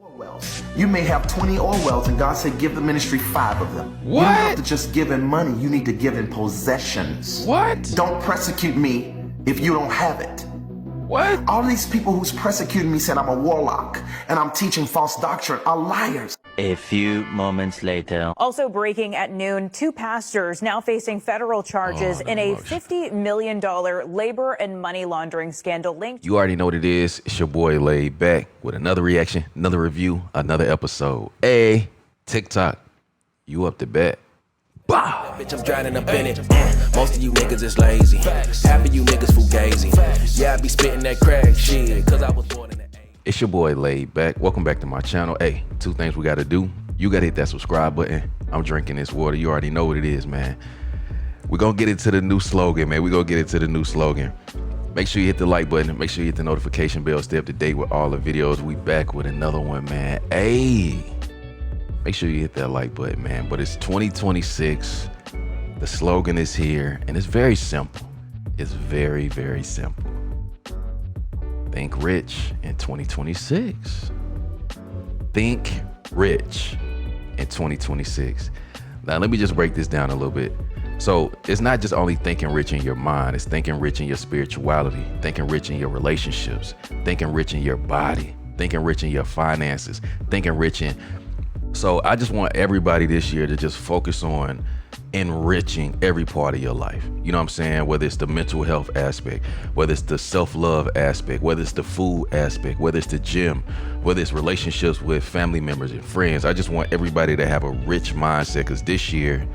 Oil wells. You may have 20 oil wells, and God said, give the ministry 5 of them. What? You don't have to just give him money. You need to give him possessions. What? Don't persecute me if you don't have it. What? All these people who's persecuting me said I'm a warlock and I'm teaching false doctrine are liars. A few moments later. Also breaking at noon, 2 pastors now facing federal charges in a $50 million labor and money laundering scandal linked. You already know what it is. It's your boy Laid Back with another reaction, another review, another episode. Hey, TikTok, you up to bet. Bah! Bitch, I'm drowning up in it. Most of you niggas is lazy. Half of you niggas fugazi. Yeah, I be spitting that crack shit, cause I was born in the 80s. It's your boy Laid Back. Welcome back to my channel. Hey, 2 things we gotta do. You gotta hit that subscribe button. I'm drinking this water. You already know what it is, man. We're gonna get into the new slogan, man. We're gonna get into the new slogan. Make sure you hit the like button. Make sure you hit the notification bell. Stay up to date with all the videos. We back with another one, man. Hey, make sure you hit that like button, man. But it's 2026. The slogan is here, and it's very simple. It's very, very simple. Think rich in 2026. Think rich in 2026. Now, let me just break this down a little bit. So it's not just only thinking rich in your mind, it's thinking rich in your spirituality, thinking rich in your relationships, thinking rich in your body, thinking rich in your finances, thinking rich in. So I just want everybody this year to just focus on enriching every part of your life. You know what I'm saying? Whether it's the mental health aspect, whether it's the self-love aspect, whether it's the food aspect, whether it's the gym, whether it's relationships with family members and friends. I just want everybody to have a rich mindset, because this year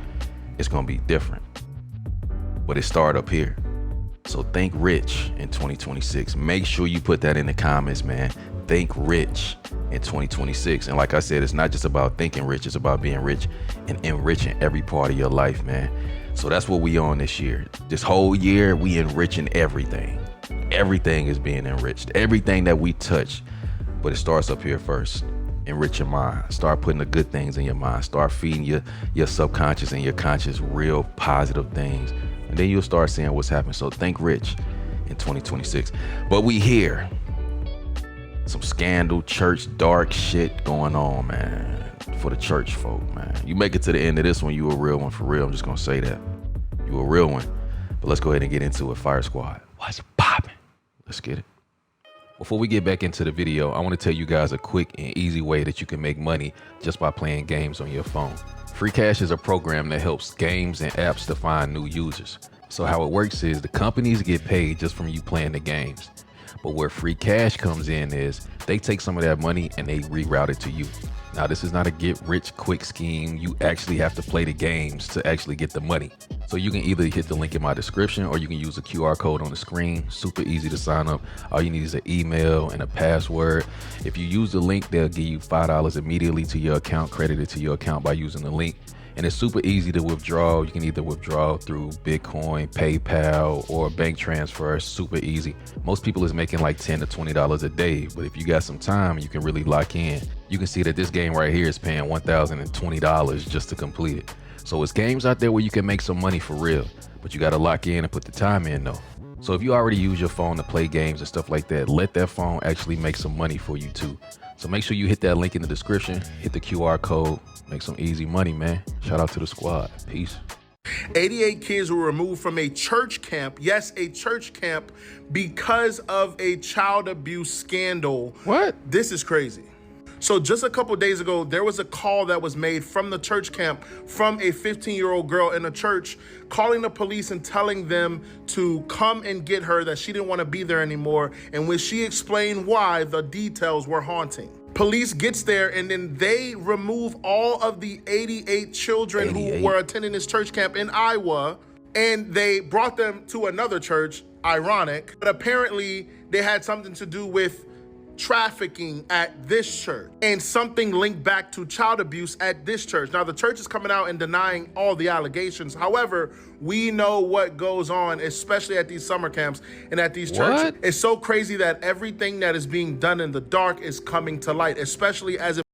it's gonna be different. But it started up here. So think rich in 2026. Make sure you put that in the comments, man. Think rich in 2026. And like I said, it's not just about thinking rich, it's about being rich and enriching every part of your life, man. So that's what we on this year. This whole year, we enriching everything. Everything is being enriched. Everything that we touch. But it starts up here first. Enrich your mind. Start putting the good things in your mind. Start feeding your subconscious and your conscious real positive things. And then you'll start seeing what's happening. So think rich in 2026. But we here. Some scandal, church, dark shit going on, man. For the church folk, man. You make it to the end of this one, you a real one for real. I'm just gonna say that. You a real one. But let's go ahead and get into it. Fire Squad. What's popping? Let's get it. Before we get back into the video, I want to tell you guys a quick and easy way that you can make money just by playing games on your phone. Free Cash is a program that helps games and apps to find new users. So how it works is the companies get paid just from you playing the games. But where Free Cash comes in is they take some of that money and they reroute it to you. Now, this is not a get rich quick scheme. You actually have to play the games to actually get the money. So you can either hit the link in my description or you can use the QR code on the screen. Super easy to sign up. All you need is an email and a password. If you use the link, they'll give you $5 immediately to your account, credited to your account by using the link. And it's super easy to withdraw. You can either withdraw through Bitcoin, PayPal, or bank transfer. Super easy. Most people is making like $10 to $20 a day. But if you got some time, you can really lock in. You can see that this game right here is paying $1,020 just to complete it. So it's games out there where you can make some money for real. But you got to lock in and put the time in though. So if you already use your phone to play games and stuff like that, let that phone actually make some money for you too. So make sure you hit that link in the description, hit the QR code, make some easy money, man. Shout out to the squad. Peace. 88 kids were removed from a church camp. Yes, a church camp, because of a child abuse scandal. What? This is crazy. So just a couple days ago, there was a call that was made from the church camp from a 15-year-old girl in a church calling the police and telling them to come and get her, that she didn't want to be there anymore. And when she explained why, the details were haunting. Police gets there and then they remove all of the 88 children who were attending this church camp in Iowa, and they brought them to another church, ironic, but apparently they had something to do with trafficking at this church and something linked back to child abuse at this church. Now, the church is coming out and denying all the allegations. However, we know what goes on, especially at these summer camps and at these churches. It's so crazy that everything that is being done in the dark is coming to light, especially as it.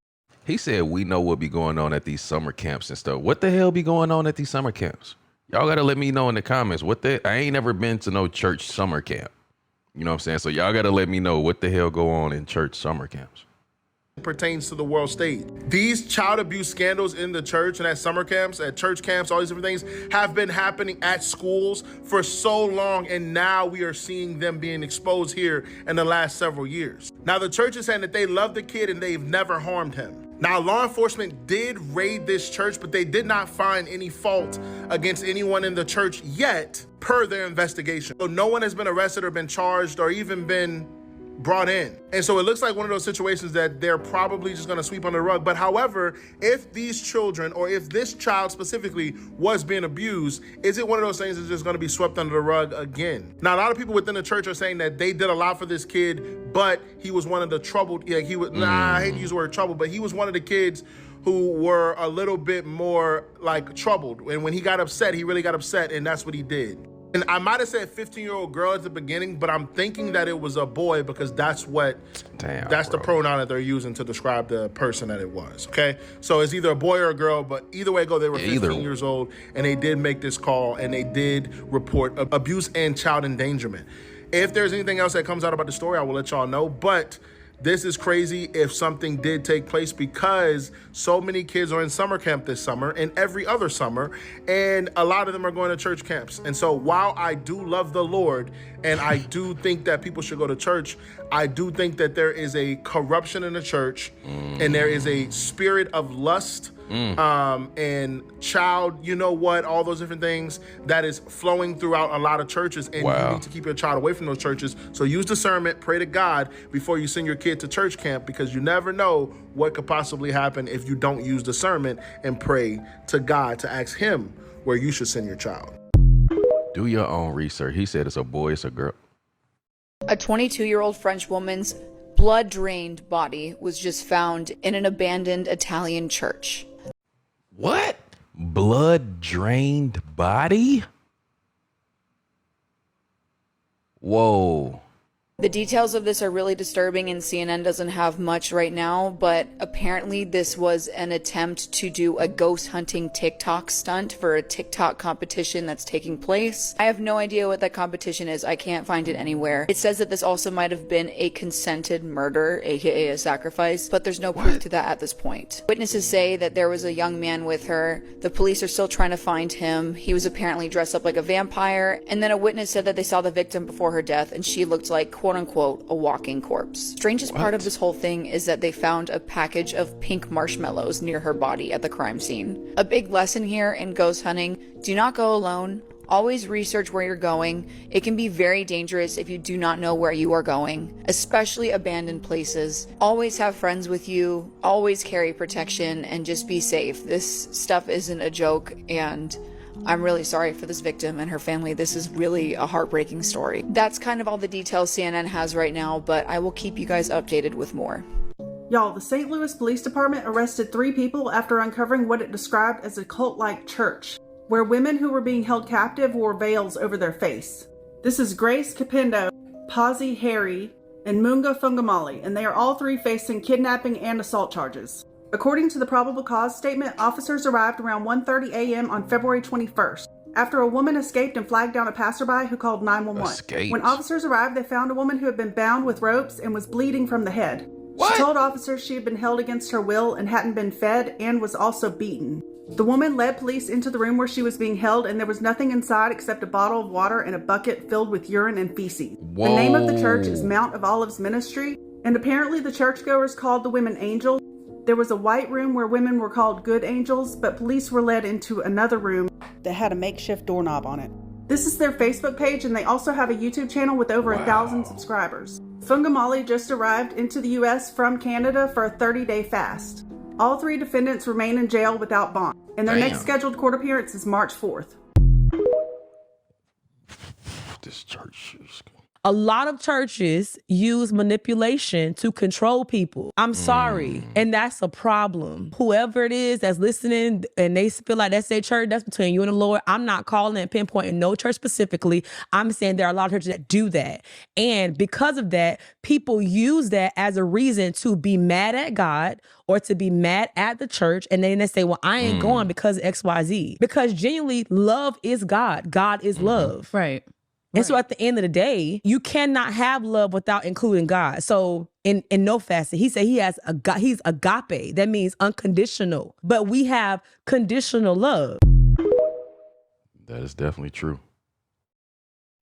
He said we know what be going on at these summer camps and stuff. What the hell be going on at these summer camps? Y'all got to let me know in the comments. I ain't never been to no church summer camp. You know what I'm saying? So y'all got to let me know what the hell go on in church summer camps. pertains to the world state. These child abuse scandals in the church and at summer camps, at church camps, all these different things have been happening at schools for so long, and now we are seeing them being exposed here in the last several years. Now, the church is saying that they love the kid and they've never harmed him. Now, law enforcement did raid this church, but they did not find any fault against anyone in the church yet, per their investigation. So no one has been arrested or been charged or even been brought in. And so it looks like one of those situations that they're probably just gonna sweep under the rug. But however, if these children, or if this child specifically was being abused, is it one of those things that's just gonna be swept under the rug again? Now, a lot of people within the church are saying that they did a lot for this kid, but he was one of the troubled, I hate to use the word trouble, but he was one of the kids who were a little bit more like troubled. And when he got upset, he really got upset, and that's what he did. And I might have said 15-year-old girl at the beginning, but I'm thinking that it was a boy because that's the pronoun that they're using to describe the person that it was, okay? So it's either a boy or a girl, but either way it go, they were 15 years old, and they did make this call, and they did report abuse and child endangerment. If there's anything else that comes out about the story, I will let y'all know, but this is crazy if something did take place because so many kids are in summer camp this summer and every other summer, and a lot of them are going to church camps. And so while I do love the Lord and I do think that people should go to church, I do think that there is a corruption in the church and there is a spirit of lust and child, you know what, all those different things that is flowing throughout a lot of churches, and you need to keep your child away from those churches. So use discernment, pray to God before you send your kid to church camp, because you never know what could possibly happen if you don't use discernment and pray to God to ask him where you should send your child. Do your own research. He said it's a boy, it's a girl. A 22-year-old French woman's blood-drained body was just found in an abandoned Italian church. What? Blood-drained body? Whoa. The details of this are really disturbing, and CNN doesn't have much right now, but apparently this was an attempt to do a ghost hunting TikTok stunt for a TikTok competition that's taking place. I have no idea what that competition is. I can't find it anywhere. It says that this also might have been a consented murder, aka a sacrifice, but there's no proof to that at this point. Witnesses say that there was a young man with her. The police are still trying to find him. He was apparently dressed up like a vampire, and then a witness said that they saw the victim before her death, and she looked like quote-unquote a walking corpse. Strangest part of this whole thing is that they found a package of pink marshmallows near her body at the crime scene. A big lesson here in ghost hunting: do not go alone. Always research where you're going. It can be very dangerous if you do not know where you are going, especially abandoned places. Always have friends with you, always carry protection, and just be safe. This stuff isn't a joke, and I'm really sorry for this victim and her family. This is really a heartbreaking story. That's kind of all the details CNN has right now, but I will keep you guys updated with more. Y'all, the St. Louis Police Department arrested 3 people after uncovering what it described as a cult-like church, where women who were being held captive wore veils over their face. This is Grace Capendo, Pazzi Harry, and Munga Fungamali, and they are all 3 facing kidnapping and assault charges. According to the probable cause statement, officers arrived around 1:30 a.m. on February 21st, after a woman escaped and flagged down a passerby who called 911. When officers arrived, they found a woman who had been bound with ropes and was bleeding from the head. What? She told officers she had been held against her will and hadn't been fed, and was also beaten. The woman led police into the room where she was being held, and there was nothing inside except a bottle of water and a bucket filled with urine and feces. Whoa. The name of the church is Mount of Olives Ministry, and apparently the churchgoers called the women angels. There was a white room where women were called good angels, but police were led into another room that had a makeshift doorknob on it. This is their Facebook page, and they also have a YouTube channel with over 1,000 subscribers. Fungamali just arrived into the U.S. from Canada for a 30-day fast. All 3 defendants remain in jail without bond, and their next scheduled court appearance is March 4th. This church is... A lot of churches use manipulation to control people. I'm sorry. And that's a problem. Whoever it is that's listening and they feel like that's their church, that's between you and the Lord. I'm not calling and pinpointing no church specifically. I'm saying there are a lot of churches that do that. And because of that, people use that as a reason to be mad at God or to be mad at the church. And then they say, well, I ain't going because of XYZ. Because genuinely, love is God. God is love. Right. And so at the end of the day, you cannot have love without including God. So in no facet, he said he's agape. That means unconditional. But we have conditional love. That is definitely true.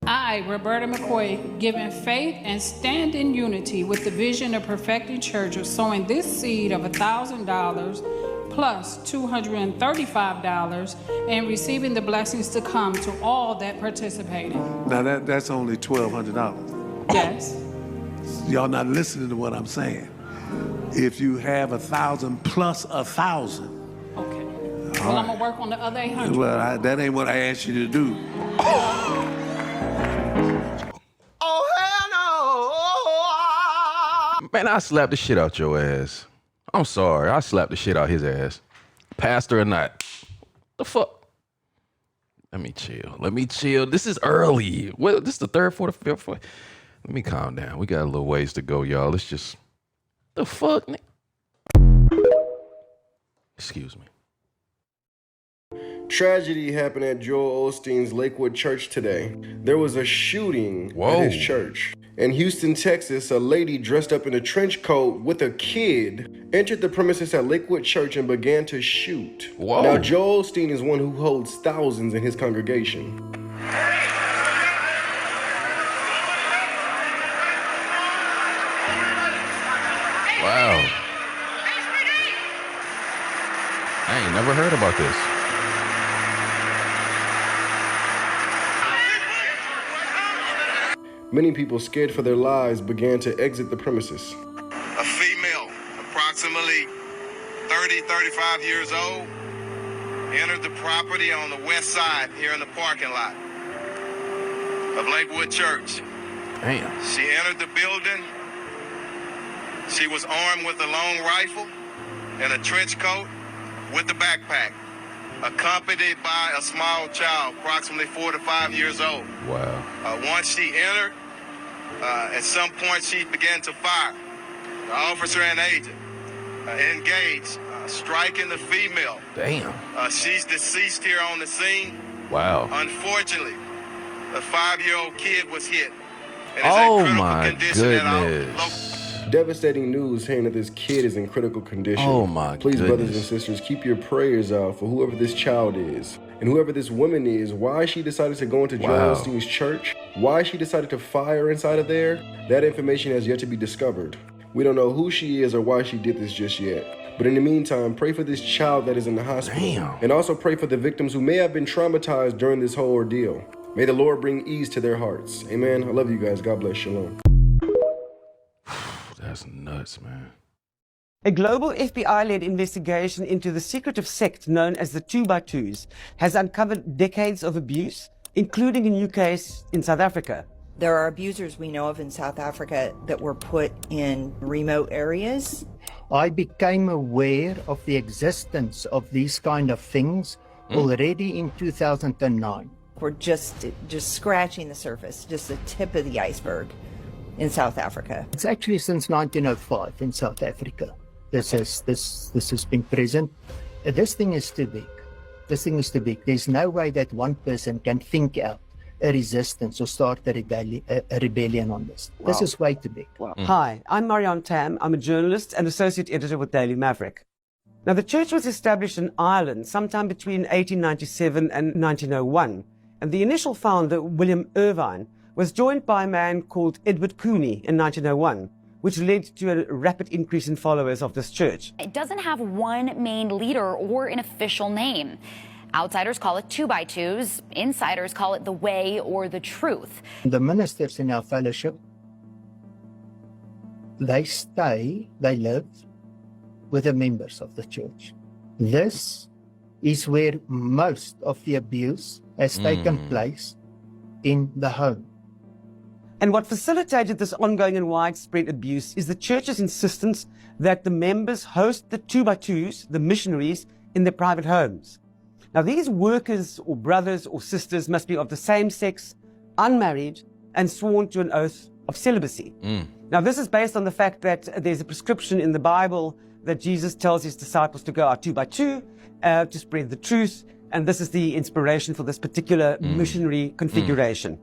I, Roberta McCoy, given faith and stand in unity with the vision of perfecting church of sowing this seed of $1,000 plus $235 and receiving the blessings to come to all that participated. Now that's only $1,200. Yes. Y'all not listening to what I'm saying. If you have 1,000 plus 1,000. Okay. Well, I'm gonna work on the other 800. Well, that ain't what I asked you to do. Man, I slapped the shit out your ass. I'm sorry. I slapped the shit out his ass. Pastor or not. The fuck? Let me chill. This is early. Well, this is the third, fourth, fifth. Let me calm down. We got a little ways to go, y'all. Let's just... The fuck? Excuse me. Tragedy happened at Joel Osteen's Lakewood Church today. There was a shooting at his church. In Houston, Texas, a lady dressed up in a trench coat with a kid entered the premises at Lakewood Church and began to shoot. Whoa. Now, Joel Osteen is one who holds thousands in his congregation. Wow. I ain't never heard about this. Many people, scared for their lives, began to exit the premises. A female, approximately 30, 35 years old, entered the property on the west side here in the parking lot of Lakewood Church. Damn. She entered the building. She was armed with a long rifle and a trench coat with a backpack, accompanied by a small child, approximately 4 to 5 years old. Wow. Once she entered, at some point she began to fire. The officer and agent engaged, striking the female. Damn. She's deceased here on the scene. Wow. Unfortunately, the 5-year-old kid was hit. And is Oh in critical my condition at our goodness. Devastating news hearing that this kid is in critical condition. Oh my Please, goodness. brothers and sisters, keep your prayers out for whoever this child is and whoever this woman is, why she decided to go into Joel Osteen's church, why she decided to fire inside of there. That information has yet to be discovered. We don't know who she is or why she did this just yet. But in the meantime, pray for this child that is in the hospital. Damn. And also pray for the victims who may have been traumatized during this whole ordeal. May the Lord bring ease to their hearts. Amen. I love you guys. God bless. Shalom. That's nuts, man. A global FBI-led investigation into the secretive sect known as the 2x2s has uncovered decades of abuse, including a new case in South Africa. There are abusers we know of in South Africa that were put in remote areas. I became aware of the existence of these kind of things already in 2009. We're just scratching the surface, just the tip of the iceberg in South Africa. It's actually since 1905 in South Africa. This has been present. This thing is too big. This thing is too big. There's no way that one person can think out a resistance or start a rebellion on this. Wow. This is way too big. Wow. Hi, I'm Marianne Tam. I'm a journalist and associate editor with Daily Maverick. Now, the church was established in Ireland sometime between 1897 and 1901, and the initial founder, William Irvine, was joined by a man called Edward Cooney in 1901, which led to a rapid increase in followers of this church. It doesn't have one main leader or an official name. Outsiders call it 2x2s. Insiders call it the way or the truth. The ministers in our fellowship, they live with the members of the church. This is where most of the abuse has taken place, in the home. And what facilitated this ongoing and widespread abuse is the church's insistence that the members host the 2x2s, the missionaries, in their private homes. Now, these workers or brothers or sisters must be of the same sex, unmarried, and sworn to an oath of celibacy. Now, this is based on the fact that there's a prescription in the Bible that Jesus tells his disciples to go out 2x2 to spread the truth, and this is the inspiration for this particular missionary configuration.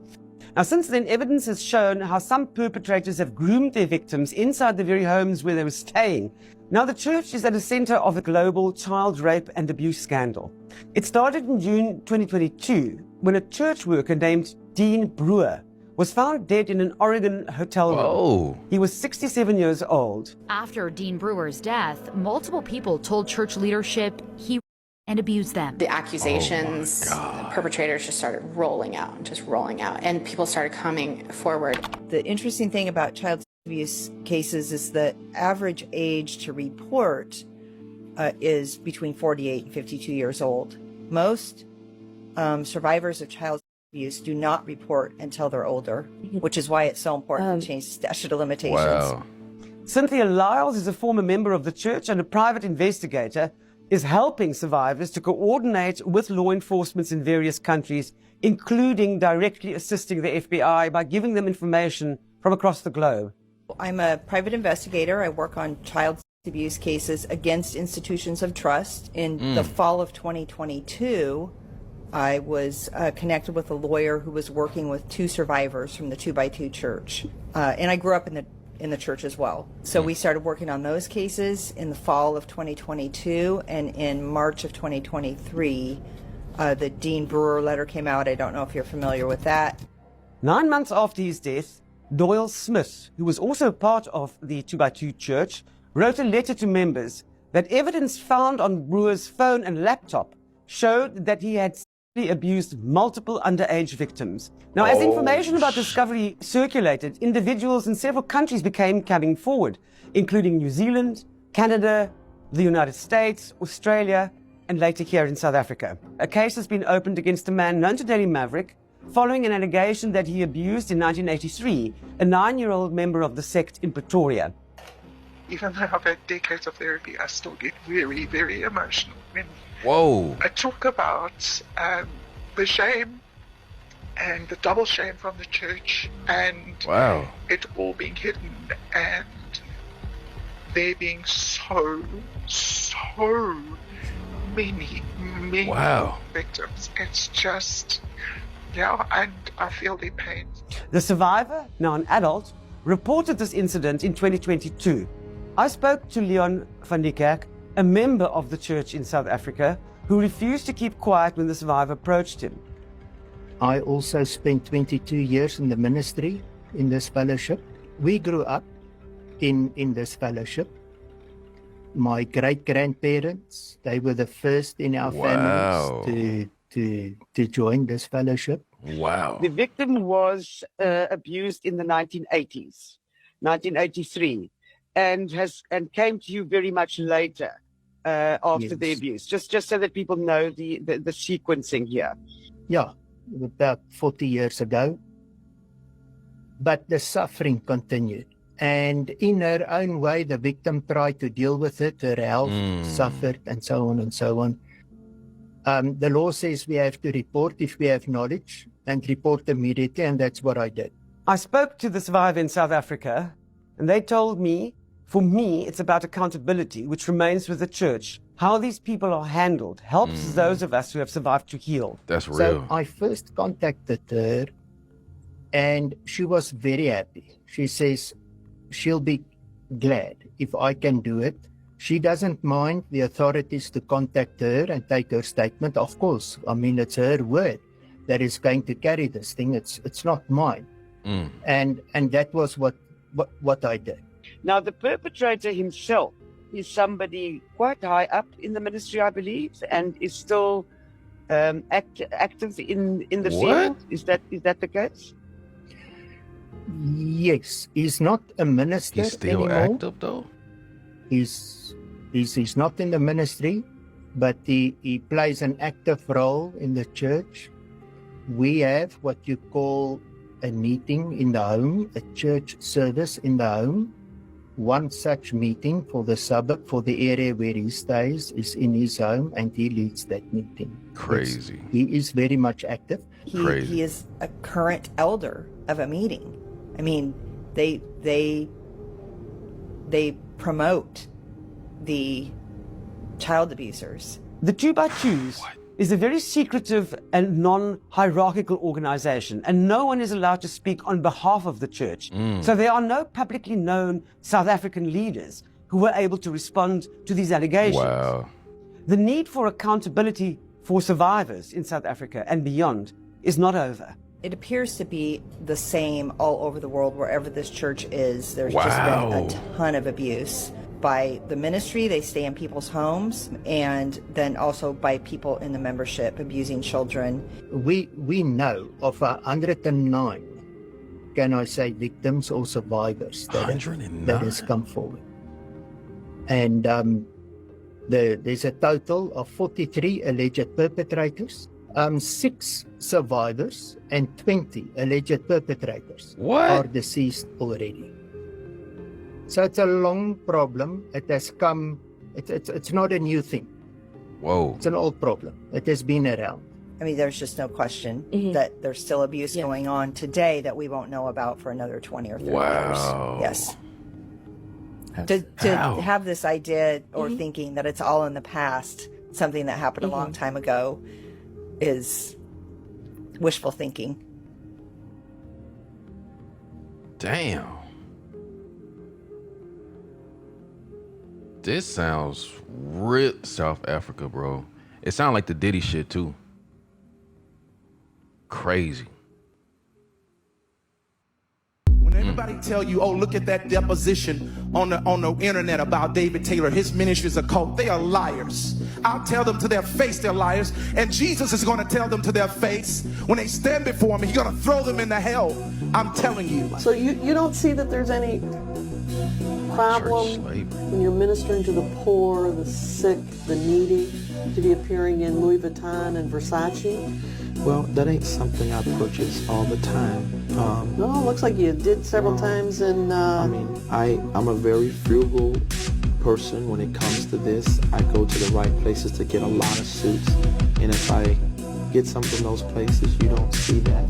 Now, since then, evidence has shown how some perpetrators have groomed their victims inside the very homes where they were staying. Now, the church is at the center of a global child rape and abuse scandal. It started in June 2022 when a church worker named Dean Brewer was found dead in an Oregon hotel room. Whoa. He was 67 years old. After Dean Brewer's death, multiple people told church leadership he and abused them. The accusations, the perpetrators just started rolling out, and people started coming forward. The interesting thing about child abuse cases is the average age to report is between 48 and 52 years old. Most survivors of child abuse do not report until they're older, which is why it's so important to change the statute of limitations. Wow. Cynthia Lyles is a former member of the church and a private investigator, is helping survivors to coordinate with law enforcement in various countries, including directly assisting the FBI by giving them information from across the globe. I'm a private investigator. I work on child abuse cases against institutions of trust. In the fall of 2022, I was connected with a lawyer who was working with 2 survivors from the 2x2 church. And I grew up in the church as well. So we started working on those cases in the fall of 2022, and in March of 2023, the Dean Brewer letter came out. I don't know if you're familiar with that. 9 months after his death, Doyle Smith, who was also part of the 2x2 church, wrote a letter to members that evidence found on Brewer's phone and laptop showed that he had sexually abused multiple underage victims. Now, as information about discovery circulated, individuals in several countries began coming forward, including New Zealand, Canada, the United States, Australia, and later here in South Africa. A case has been opened against a man known to Daily Maverick following an allegation that he abused in 1983 a 9-year-old member of the sect in Pretoria. Even though I've had decades of therapy, I still get very, very emotional when I talk about the shame and the double shame from the church and it all being hidden and there being so many victims. It's just, and I feel their pain. The survivor, now an adult, reported this incident in 2022. I spoke to Leon van die Kerk, a member of the church in South Africa, who refused to keep quiet when the survivor approached him. I also spent 22 years in the ministry in this fellowship. We grew up in this fellowship. My great-grandparents, they were the first in our families to join this fellowship. Wow. The victim was abused in the 1980s, 1983, and came to you very much later after the abuse. Just so that people know the sequencing here. Yeah, about 40 years ago. But the suffering continued. And in her own way, the victim tried to deal with it. Her health suffered and so on and so on. The law says we have to report if we have knowledge and report immediately, and that's what I did. I spoke to the survivor in South Africa, and they told me, for me, it's about accountability, which remains with the church. How these people are handled helps those of us who have survived to heal. That's real. So I first contacted her, and she was very happy. She says she'll be glad if I can do it. She doesn't mind the authorities to contact her and take her statement. Of course, I mean, it's her word that is going to carry this thing. It's not mine. And that was what I did. Now, the perpetrator himself is somebody quite high up in the ministry, I believe, and is still active in the field. Is that the case? Yes, he's not a minister He's still anymore. active, though? He's not in the ministry, but he plays an active role in the church. We have what you call a meeting in the home, a church service in the home. One such meeting for the suburb, for the area where he stays, is in his home, and he leads that meeting. Crazy. He is very much active. He is a current elder of a meeting. I mean, they promote the child abusers. The 2x2s is a very secretive and non-hierarchical organization, and no one is allowed to speak on behalf of the church. So there are no publicly known South African leaders who were able to respond to these allegations. Wow. The need for accountability for survivors in South Africa and beyond is not over. It appears to be the same all over the world, wherever this church is. There's Wow. just been a ton of abuse by the ministry. They stay in people's homes, and then also by people in the membership abusing children. We know of 109, can I say, victims or survivors that has come forward. And there's a total of 43 alleged perpetrators, 6 survivors, and 20 alleged perpetrators are deceased already. So it's a long problem. It has come, it's not a new thing. Whoa. It's an old problem. It has been around. I mean, there's just no question that there's still abuse going on today that we won't know about for another 20 or 30 years. Yes. To have this idea or thinking that it's all in the past, something that happened a long time ago, is wishful thinking. Damn. This sounds real South Africa, bro. It sounds like the Diddy shit too. Crazy. When everybody tell you, oh, look at that deposition on the internet about David Taylor, his ministry is a cult, they are liars. I'll tell them to their face they're liars, and Jesus is going to tell them to their face when they stand before me, he's going to throw them into hell. I'm telling you. So you don't see that there's any problem when you're ministering to the poor, the sick, the needy, to be appearing in Louis Vuitton and Versace? Well, that ain't something I purchase all the time. No, it looks like you did several times in... I mean, I'm a very frugal person when it comes to this. I go to the right places to get a lot of suits, and if I get some from those places, you don't see that.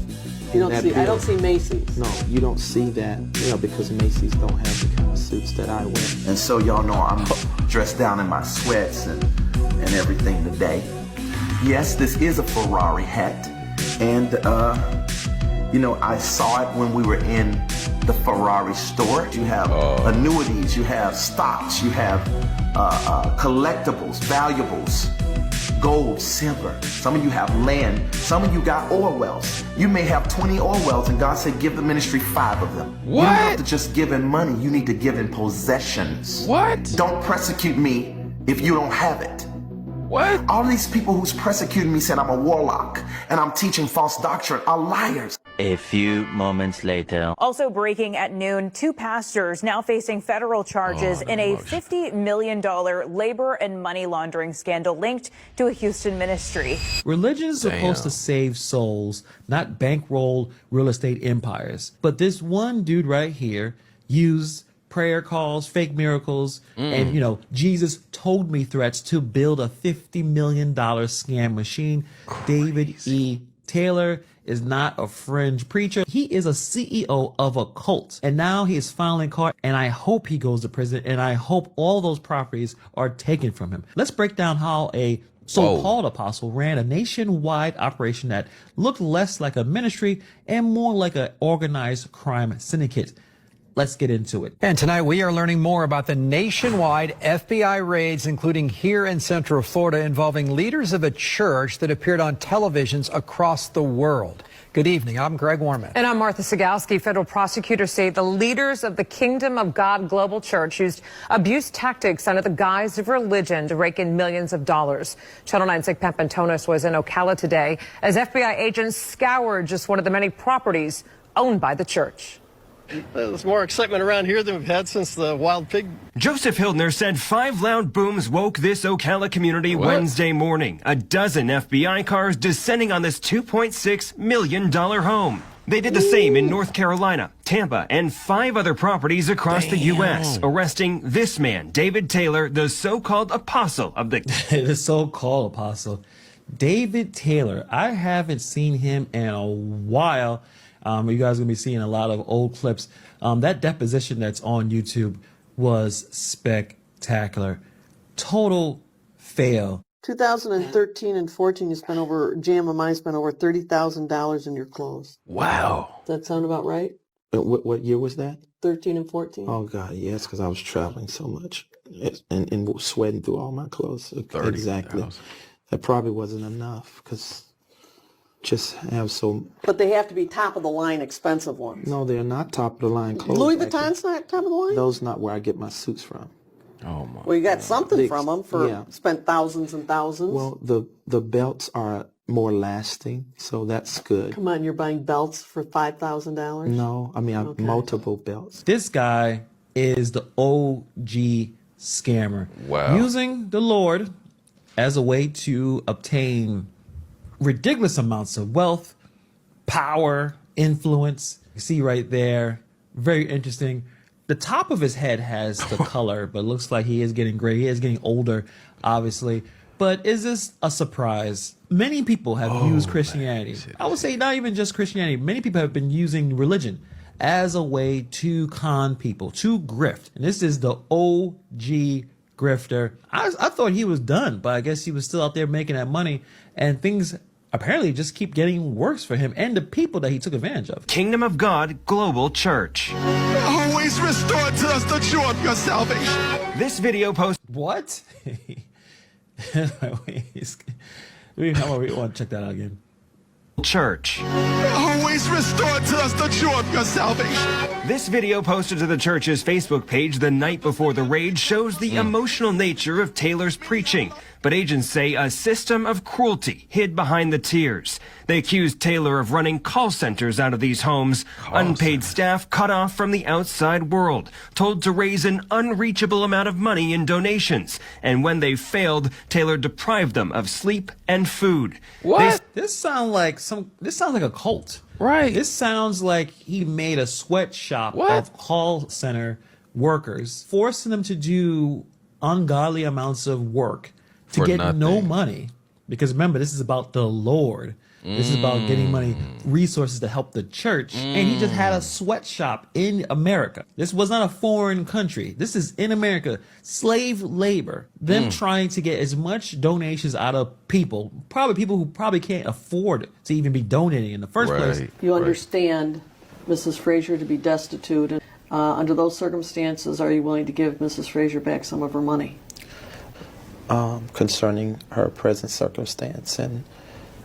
I don't see Macy's. No, you don't see that, because Macy's don't have the kind of suits that I wear. And so y'all know I'm dressed down in my sweats and everything today. Yes, this is a Ferrari hat. And, I saw it when we were in the Ferrari store. You have annuities, you have stocks, you have collectibles, valuables, gold, silver. Some of you have land. Some of you got oil wells. You may have 20 oil wells, and God said, give the ministry 5 of them. What? You don't have to just give in money. You need to give in possessions. What? Don't persecute me if you don't have it. What? All these people who's persecuting me said I'm a warlock and I'm teaching false doctrine are liars. A few moments later. Also breaking at noon, 2 pastors now facing federal charges in a $50 million labor and money laundering scandal linked to a Houston ministry. Religion is supposed to save souls, not bankroll real estate empires. But this one dude right here used prayer calls, fake miracles, and, Jesus told me threats to build a $50 million scam machine. David E. Taylor is not a fringe preacher. He is a CEO of a cult. And now he is filing court, and I hope he goes to prison, and I hope all those properties are taken from him. Let's break down how a so-called apostle ran a nationwide operation that looked less like a ministry and more like an organized crime syndicate. Let's get into it. And tonight we are learning more about the nationwide FBI raids, including here in Central Florida, involving leaders of a church that appeared on televisions across the world. Good evening. I'm Greg Warman. And I'm Martha Sigalski. Federal prosecutors say the leaders of the Kingdom of God Global Church used abuse tactics under the guise of religion to rake in millions of dollars. Channel 9's Nick Papantonis was in Ocala today as FBI agents scoured just one of the many properties owned by the church. There's more excitement around here than we've had since the wild pig. Joseph Hildner said 5 loud booms woke this Ocala community Wednesday morning. A dozen FBI cars descending on this $2.6 million home. They did the same in North Carolina, Tampa, and 5 other properties across the U.S., arresting this man, David Taylor, the so-called apostle of the... The so-called apostle. David Taylor. I haven't seen him in a while. You guys are going to be seeing a lot of old clips. That deposition that's on YouTube was spectacular. Total fail. 2013 and 14, you spent over, Jam and mine spent over $30,000 in your clothes. Wow. Does that sound about right? What year was that? 13 and 14? Oh, God, yes, because I was traveling so much and sweating through all my clothes. 30, exactly. That probably wasn't enough because just have so... But they have to be top-of-the-line expensive ones. No, they're not top-of-the-line clothes. Louis Vuitton's not top-of-the-line? Those not where I get my suits from. Oh, my. Well, you got something from them spent thousands and thousands. Well, the belts are more lasting, so that's good. Come on, you're buying belts for $5,000? No, I mean, multiple belts. This guy is the OG scammer. Wow. Using the Lord as a way to obtain ridiculous amounts of wealth, power, influence. You see right there, very interesting. The top of his head has the color, but it looks like he is getting gray. He is getting older, obviously. But is this a surprise? Many people have used Christianity. I would say not even just Christianity. Many people have been using religion as a way to con people, to grift. And this is the OG grifter. I thought he was done, but I guess he was still out there making that money. And things apparently just keep getting worse for him and the people that he took advantage of. Kingdom of God Global Church. Always restore to us the joy of your salvation. This video post. What? We want to check that out again. Church. Always restore to us the joy of your salvation. This video posted to the church's Facebook page the night before the raid shows the emotional nature of Taylor's preaching, but agents say a system of cruelty hid behind the tears. They accused Taylor of running call centers out of these homes, unpaid staff cut off from the outside world, told to raise an unreachable amount of money in donations, and when they failed, Taylor deprived them of sleep and food. What? This sounds like a cult. Right. This sounds like he made a sweatshop of call center workers, forcing them to do ungodly amounts of work to For get nothing. no money. Because remember, this is about the Lord. This is about getting money, resources to help the church. And he just had a sweatshop in America. This was not a foreign country. This is in America. Slave labor. Them trying to get as much donations out of people, probably people who probably can't afford to even be donating in the first place. You understand Mrs. Frazier to be destitute. And, under those circumstances, are you willing to give Mrs. Frazier back some of her money? Concerning her present circumstance, and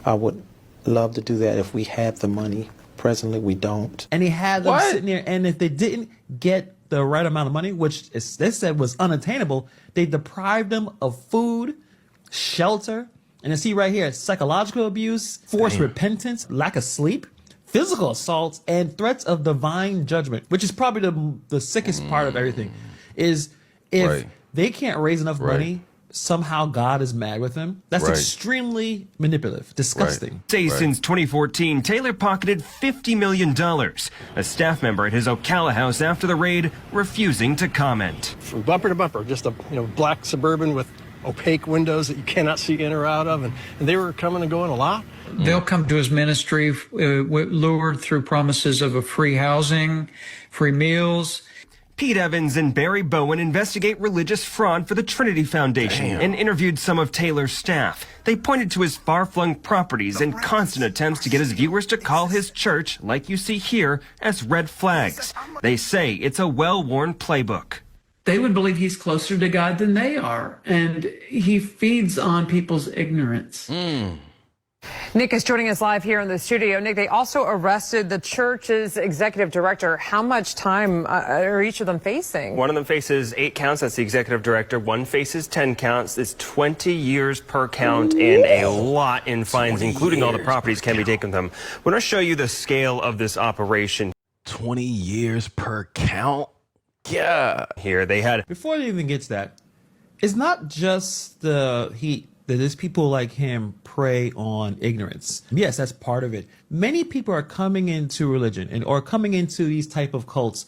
I would love to do that if we had the money. Presently, we don't. And he had them sitting there, and if they didn't get the right amount of money, which they said was unattainable, they deprived them of food, shelter, and you see right here, psychological abuse, forced repentance, lack of sleep, physical assaults, and threats of divine judgment, which is probably the sickest part of everything, is if they can't raise enough money, somehow God is mad with them. That's extremely manipulative, disgusting. Say since 2014, Taylor pocketed $50 million. A staff member at his Ocala house after the raid refusing to comment. From bumper to bumper, just a black Suburban with opaque windows that you cannot see in or out of, and they were coming and going a lot. They'll come to his ministry lured through promises of a free housing, free meals. Pete Evans and Barry Bowen investigate religious fraud for the Trinity Foundation and interviewed some of Taylor's staff. They pointed to his far-flung properties and constant attempts to get his viewers to call his church, like you see here, as red flags. They say it's a well-worn playbook. They would believe he's closer to God than they are, and he feeds on people's ignorance. Nick is joining us live here in the studio. Nick, they also arrested the church's executive director. How much time are each of them facing? One of them faces 8 counts. That's the executive director. One faces 10 counts. It's 20 years per count and a lot in fines, including all the properties can be taken from them. We're going to show you the scale of this operation. 20 years per count? Yeah. Here they had. Before they even gets that, it's not just the heat. There's people like him prey on ignorance. Yes, that's part of it. Many people are coming into religion or coming into these type of cults.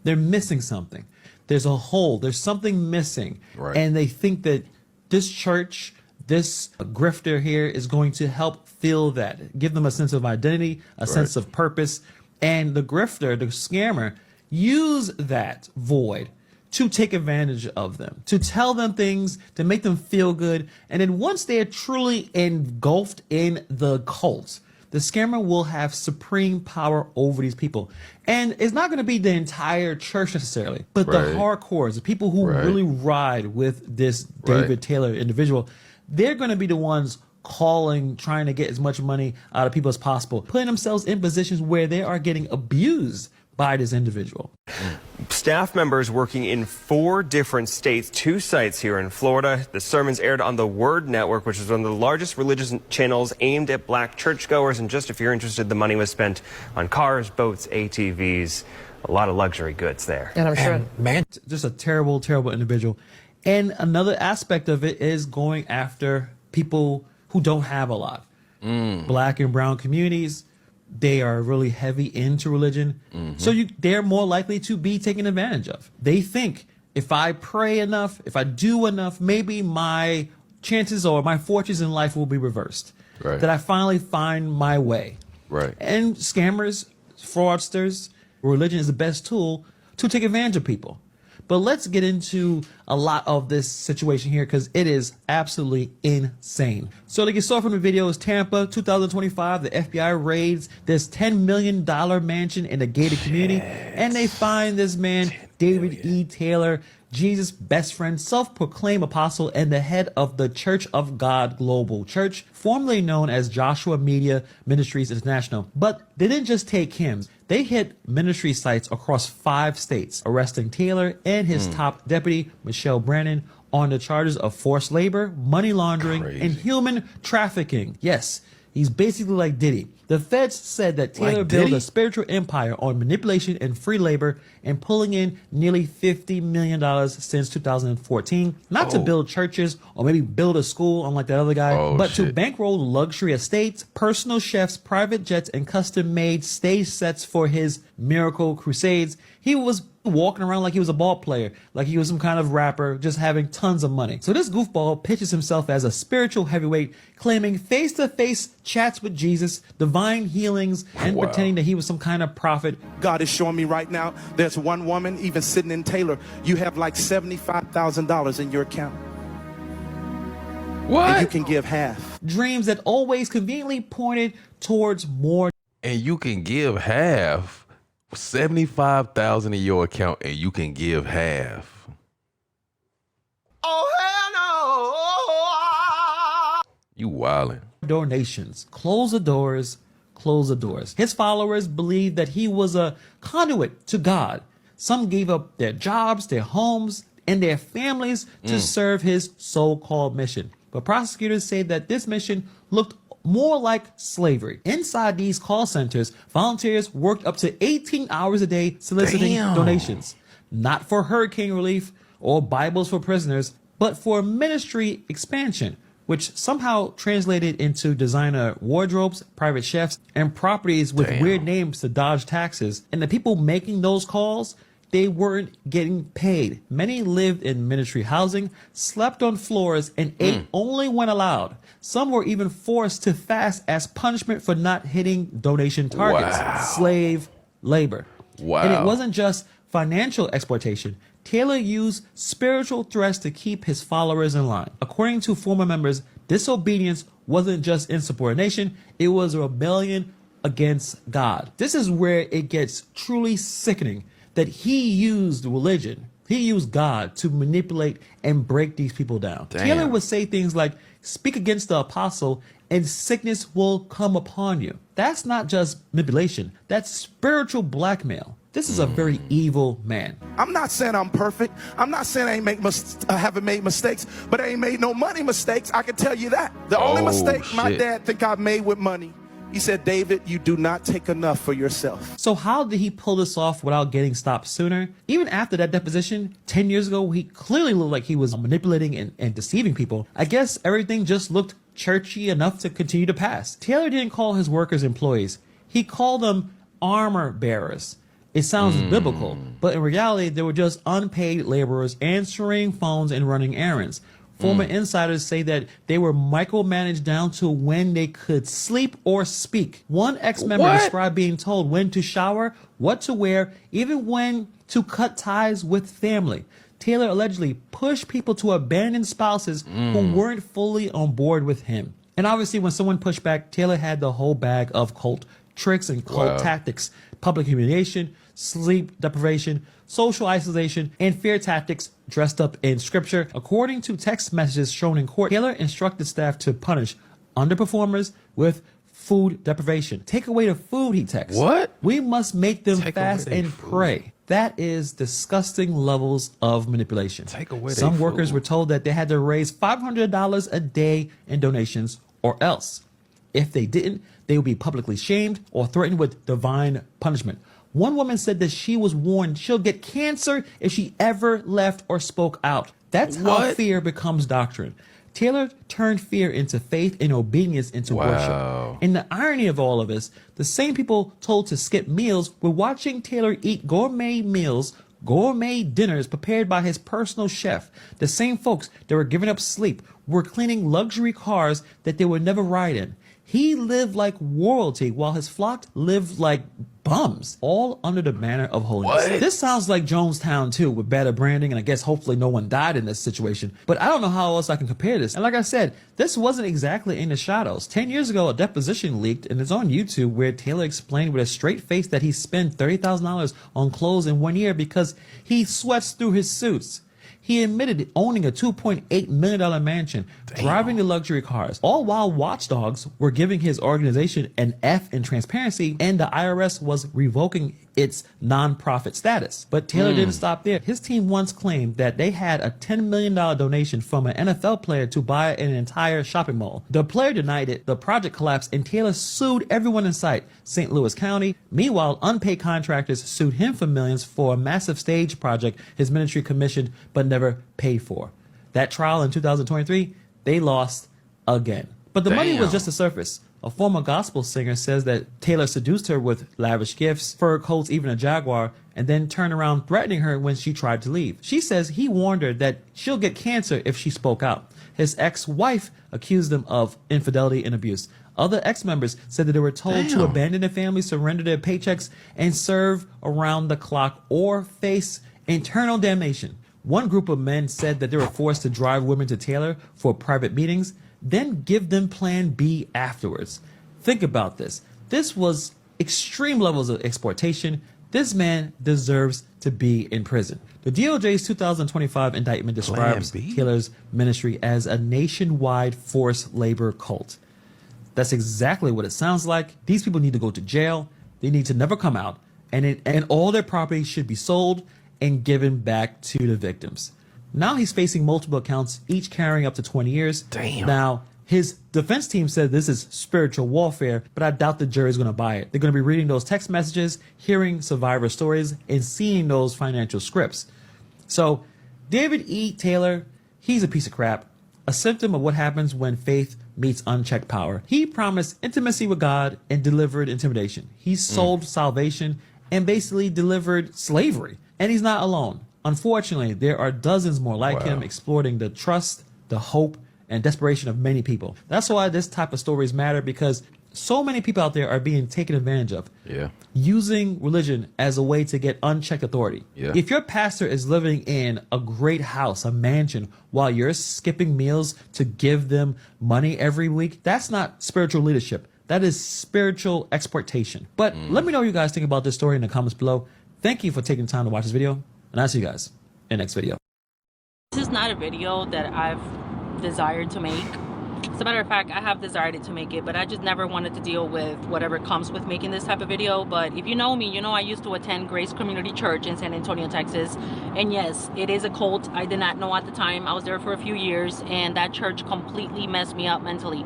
They're missing something. There's a hole. There's something missing. And they think that this church, this grifter here is going to help fill that, give them a sense of identity, a sense of purpose. And the grifter, the scammer, use that void to take advantage of them, to tell them things, to make them feel good. And then once they are truly engulfed in the cult, the scammer will have supreme power over these people. And it's not going to be the entire church necessarily, but the hardcores, the people who really ride with this David Taylor individual, they're going to be the ones calling, trying to get as much money out of people as possible, putting themselves in positions where they are getting abused by this individual. Staff members working in 4 different states, 2 sites here in Florida. The sermons aired on the Word Network, which is one of the largest religious channels aimed at black churchgoers. And just if you're interested, the money was spent on cars, boats, ATVs, a lot of luxury goods there. And I'm sure, man, just a terrible, terrible individual. And another aspect of it is going after people who don't have a lot. Black and brown communities, they are really heavy into religion. So they're more likely to be taken advantage of. They think if I pray enough, if I do enough, maybe my chances or my fortunes in life will be reversed. That I finally find my way. And scammers, fraudsters, religion is the best tool to take advantage of people. But let's get into a lot of this situation here because it is absolutely insane. So to get started from the video is Tampa, 2025. The FBI raids this $10 million mansion in a gated community, and they find this man, David E. Taylor, Jesus' best friend, self-proclaimed apostle, and the head of the Church of God Global Church, formerly known as Joshua Media Ministries International. But they didn't just take him. They hit ministry sites across 5 states, arresting Taylor and his top deputy, Michelle Brannon, on the charges of forced labor, money laundering, and human trafficking. Yes, he's basically like Diddy. The feds said that Taylor built a spiritual empire on manipulation and free labor and pulling in nearly $50 million since 2014. Not to build churches or maybe build a school, unlike that other guy, but to bankroll luxury estates, personal chefs, private jets, and custom-made stage sets for his miracle crusades. He was walking around like he was a ball player, like he was some kind of rapper, just having tons of money. So this goofball pitches himself as a spiritual heavyweight, claiming face-to-face chats with Jesus, divine healings, and pretending that he was some kind of prophet. God is showing me right now, there's one woman, even sitting in Taylor, you have like $75,000 in your account. And you can give half. Dreams that always conveniently pointed towards more. And you can give half. 75,000 in your account and you can give half. Oh hell no! You wildin'. Donations. Close the doors. Close the doors. His followers believed that he was a conduit to God. Some gave up their jobs, their homes, and their families to serve his so-called mission. But prosecutors say that this mission looked more like slavery. Inside these call centers, volunteers worked up to 18 hours a day soliciting donations, not for hurricane relief or Bibles for prisoners, but for ministry expansion, which somehow translated into designer wardrobes, private chefs, and properties with weird names to dodge taxes. And the people making those calls, they weren't getting paid. Many lived in ministry housing, slept on floors, and ate only when allowed. Some were even forced to fast as punishment for not hitting donation targets. Slave labor. And it wasn't just financial exploitation. Taylor used spiritual threats to keep his followers in line. According to former members, disobedience wasn't just insubordination, it was a rebellion against God. This is where it gets truly sickening, that he used religion, he used God to manipulate and break these people down. Taylor would say things like, speak against the apostle and sickness will come upon you. That's not just manipulation, that's spiritual blackmail. This is a very evil man. I'm not saying I'm perfect. I'm not saying I haven't made mistakes, but I ain't made no money mistakes. I can tell you that. The only mistake my dad think I've made with money, he said, David, you do not take enough for yourself. So how did he pull this off without getting stopped sooner? Even after that deposition, 10 years ago, he clearly looked like he was manipulating and deceiving people. I guess everything just looked churchy enough to continue to pass. Taylor didn't call his workers employees. He called them armor bearers. It sounds biblical, but in reality, they were just unpaid laborers answering phones and running errands. Former insiders say that they were micromanaged down to when they could sleep or speak. One ex-member described being told when to shower, what to wear, even when to cut ties with family. Taylor allegedly pushed people to abandon spouses who weren't fully on board with him. And obviously, when someone pushed back, Taylor had the whole bag of cult tricks and cult tactics: public humiliation, sleep deprivation, social isolation, and fear tactics dressed up in scripture. According to text messages shown in court, Taylor instructed staff to punish underperformers with food deprivation. Take away the food, he texts. What? We must make them fast and pray. That is disgusting levels of manipulation. Take away Some their workers food. were told that they had to raise $500 a day in donations, or else, if they didn't, they would be publicly shamed or threatened with divine punishment. One woman said that she was warned she'll get cancer if she ever left or spoke out. That's how fear becomes doctrine. Taylor turned fear into faith and obedience into worship. And the irony of all of this, the same people told to skip meals were watching Taylor eat gourmet meals, gourmet dinners prepared by his personal chef. The same folks that were giving up sleep were cleaning luxury cars that they would never ride in. He lived like royalty while his flock lived like bums, all under the banner of holiness. This sounds like Jonestown too, with better branding, and I guess hopefully no one died in this situation. But I don't know how else I can compare this. And like I said, this wasn't exactly in the shadows. 10 years ago, a deposition leaked, and it's on YouTube, where Taylor explained with a straight face that he spent $30,000 on clothes in 1 year because he sweats through his suits. He admitted owning a $2.8 million mansion, driving the luxury cars, all while watchdogs were giving his organization an F in transparency, and the IRS was revoking its nonprofit status. But Taylor didn't stop there. His team once claimed that they had a $10 million donation from an NFL player to buy an entire shopping mall. The player denied it, the project collapsed, and Taylor sued everyone in sight, St. Louis County. Meanwhile, unpaid contractors sued him for millions for a massive stage project his ministry commissioned but never paid for. That trial in 2023, they lost again. But the money was just the surface. A former gospel singer says that Taylor seduced her with lavish gifts, fur coats, even a Jaguar, and then turned around threatening her when she tried to leave. She says he warned her that she'll get cancer if she spoke out. His ex-wife accused him of infidelity and abuse. Other ex-members said that they were told to abandon their families, surrender their paychecks, and serve around the clock or face eternal damnation. One group of men said that they were forced to drive women to Taylor for private meetings, then give them plan B afterwards. Think about this. This was extreme levels of exploitation. This man deserves to be in prison. The DOJ's 2025 indictment describes Taylor's ministry as a nationwide forced labor cult. That's exactly what it sounds like. These people need to go to jail. They need to never come out. And all their property should be sold and given back to the victims. Now he's facing multiple accounts, each carrying up to 20 years. Damn. Now, his defense team said this is spiritual warfare, but I doubt the jury's going to buy it. They're going to be reading those text messages, hearing survivor stories, and seeing those financial scripts. So, David E. Taylor, he's a piece of crap, a symptom of what happens when faith meets unchecked power. He promised intimacy with God and delivered intimidation. He sold salvation and basically delivered slavery. And he's not alone. Unfortunately, there are dozens more like him exploiting the trust, the hope, and desperation of many people. That's why this type of stories matter, because so many people out there are being taken advantage of. Using religion as a way to get unchecked authority. If your pastor is living in a great house, a mansion, while you're skipping meals to give them money every week, that's not spiritual leadership. That is spiritual exploitation. But let me know what you guys think about this story in the comments below. Thank you for taking time to watch this video, and I'll see you guys in the next video. This is not a video that I've desired to make. As a matter of fact, I have desired to make it, but I just never wanted to deal with whatever comes with making this type of video. But if you know me, you know I used to attend Grace Community Church in San Antonio, Texas. And yes, it is a cult. I did not know at the time. I was there for a few years, and that church completely messed me up mentally.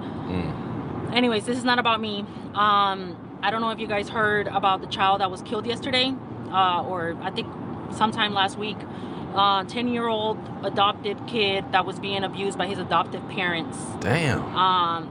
Anyways, this is not about me. I don't know if you guys heard about the child that was killed yesterday, or I think sometime last week. 10-year-old adopted kid that was being abused by his adoptive parents. Damn.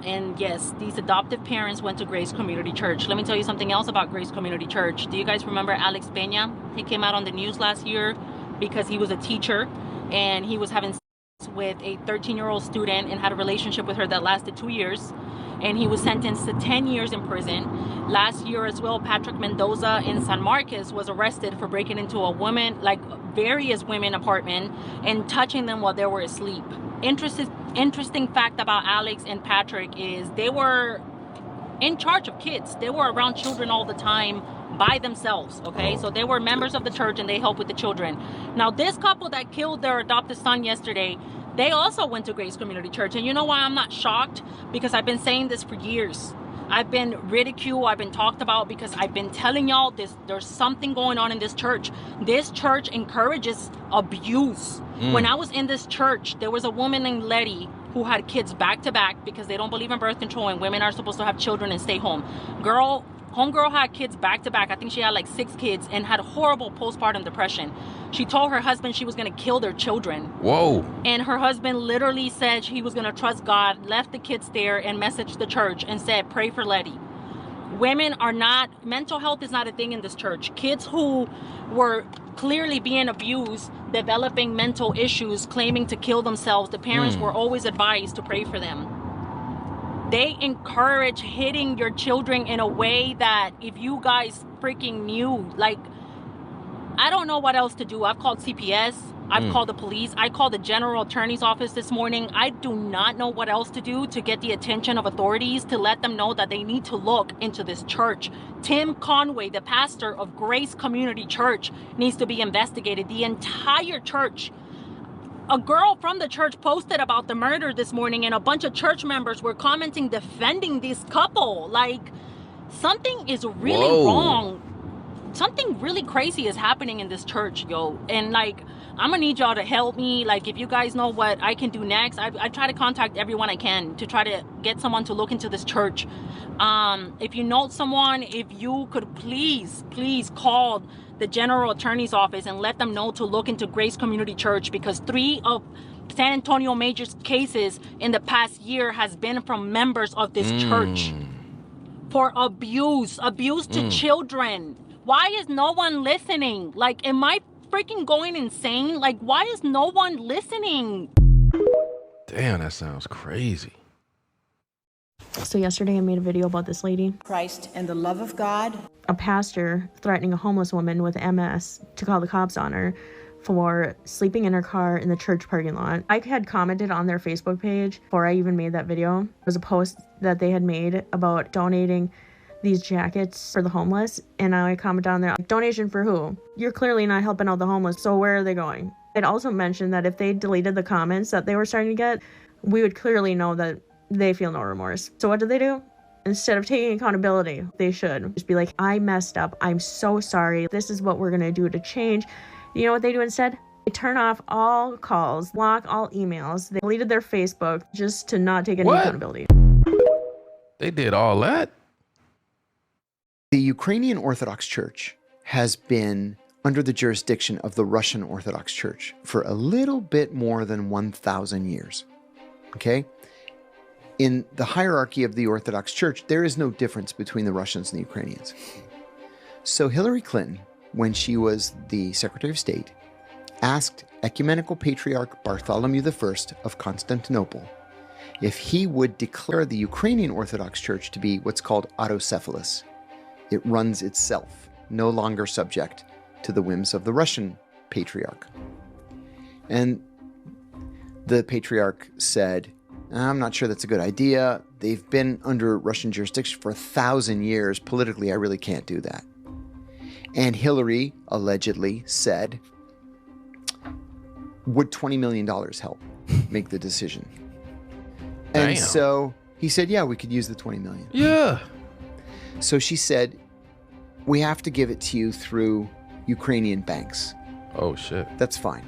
And yes, these adoptive parents went to Grace Community Church. Let me tell you something else about Grace Community Church. Do you guys remember Alex Peña? He came out on the news last year because he was a teacher and he was having sex with a 13-year-old student and had a relationship with her that lasted 2 years. and he was sentenced to 10 years in prison. Last year as well, Patrick Mendoza in San Marcos was arrested for breaking into a woman, like various women apartment, and touching them while they were asleep. Interesting fact about Alex and Patrick is they were in charge of kids. They were around children all the time by themselves, okay? So they were members of the church and they helped with the children. Now, this couple that killed their adopted son yesterday, they also went to Grace Community Church. And you know why I'm not shocked? Because I've been saying this for years. I've been ridiculed, I've been talked about, because I've been telling y'all there's something going on in this church. This church encourages abuse. When I was in this church, there was a woman named Letty who had kids back to back because they don't believe in birth control and women are supposed to have children and stay home. Homegirl had kids back to back. I think she had like 6 kids and had horrible postpartum depression. She told her husband she was gonna kill their children. Whoa. And her husband literally said he was gonna trust God, left the kids there and messaged the church and said, pray for Letty. Mental health is not a thing in this church. Kids who were clearly being abused, developing mental issues, claiming to kill themselves, the parents were always advised to pray for them. They encourage hitting your children in a way that if you guys freaking knew, like, I don't know what else to do. I've called CPS. I've called the police. I called the general attorney's office this morning. I do not know what else to do to get the attention of authorities to let them know that they need to look into this church. Tim Conway, the pastor of Grace Community Church, needs to be investigated. The entire church. A girl from the church posted about the murder this morning and a bunch of church members were commenting, defending this couple. Like, something is really wrong. Something really crazy is happening in this church, yo. And like, I'm gonna need y'all to help me. Like, if you guys know what I can do next, I try to contact everyone I can to try to get someone to look into this church. If you know someone, if you could please call the general attorney's office and let them know to look into Grace Community Church, because 3 of San Antonio Major's cases in the past year has been from members of this church for abuse to children. Why is no one listening? Like, am I freaking going insane? Like, why is no one listening? Damn, that sounds crazy. So yesterday I made a video about this lady. Christ and the love of God. A pastor threatening a homeless woman with MS to call the cops on her for sleeping in her car in the church parking lot. I had commented on their Facebook page before I even made that video. It was a post that they had made about donating these jackets for the homeless, and I commented on there, donation for who? You're clearly not helping out the homeless, so where are they going? It also mentioned that if they deleted the comments that they were starting to get, we would clearly know that they feel no remorse. So what do? Instead of taking accountability, they should just be like, I messed up, I'm so sorry, this is what we're gonna do to change. You know what they do instead? They turn off all calls, block all emails, they deleted their Facebook just to not take any accountability. They did all that? The Ukrainian Orthodox Church has been under the jurisdiction of the Russian Orthodox Church for a little bit more than 1,000 years, okay? In the hierarchy of the Orthodox Church, there is no difference between the Russians and the Ukrainians. So Hillary Clinton, when she was the Secretary of State, asked Ecumenical Patriarch Bartholomew I of Constantinople if he would declare the Ukrainian Orthodox Church to be what's called autocephalous. It runs itself, no longer subject to the whims of the Russian Patriarch. And the Patriarch said, I'm not sure that's a good idea. They've been under Russian jurisdiction for 1,000 years. Politically, I really can't do that. And Hillary allegedly said, would $20 million help make the decision? Damn. And so he said, yeah, we could use the $20 million. Yeah. So she said, we have to give it to you through Ukrainian banks. Oh, shit. That's fine.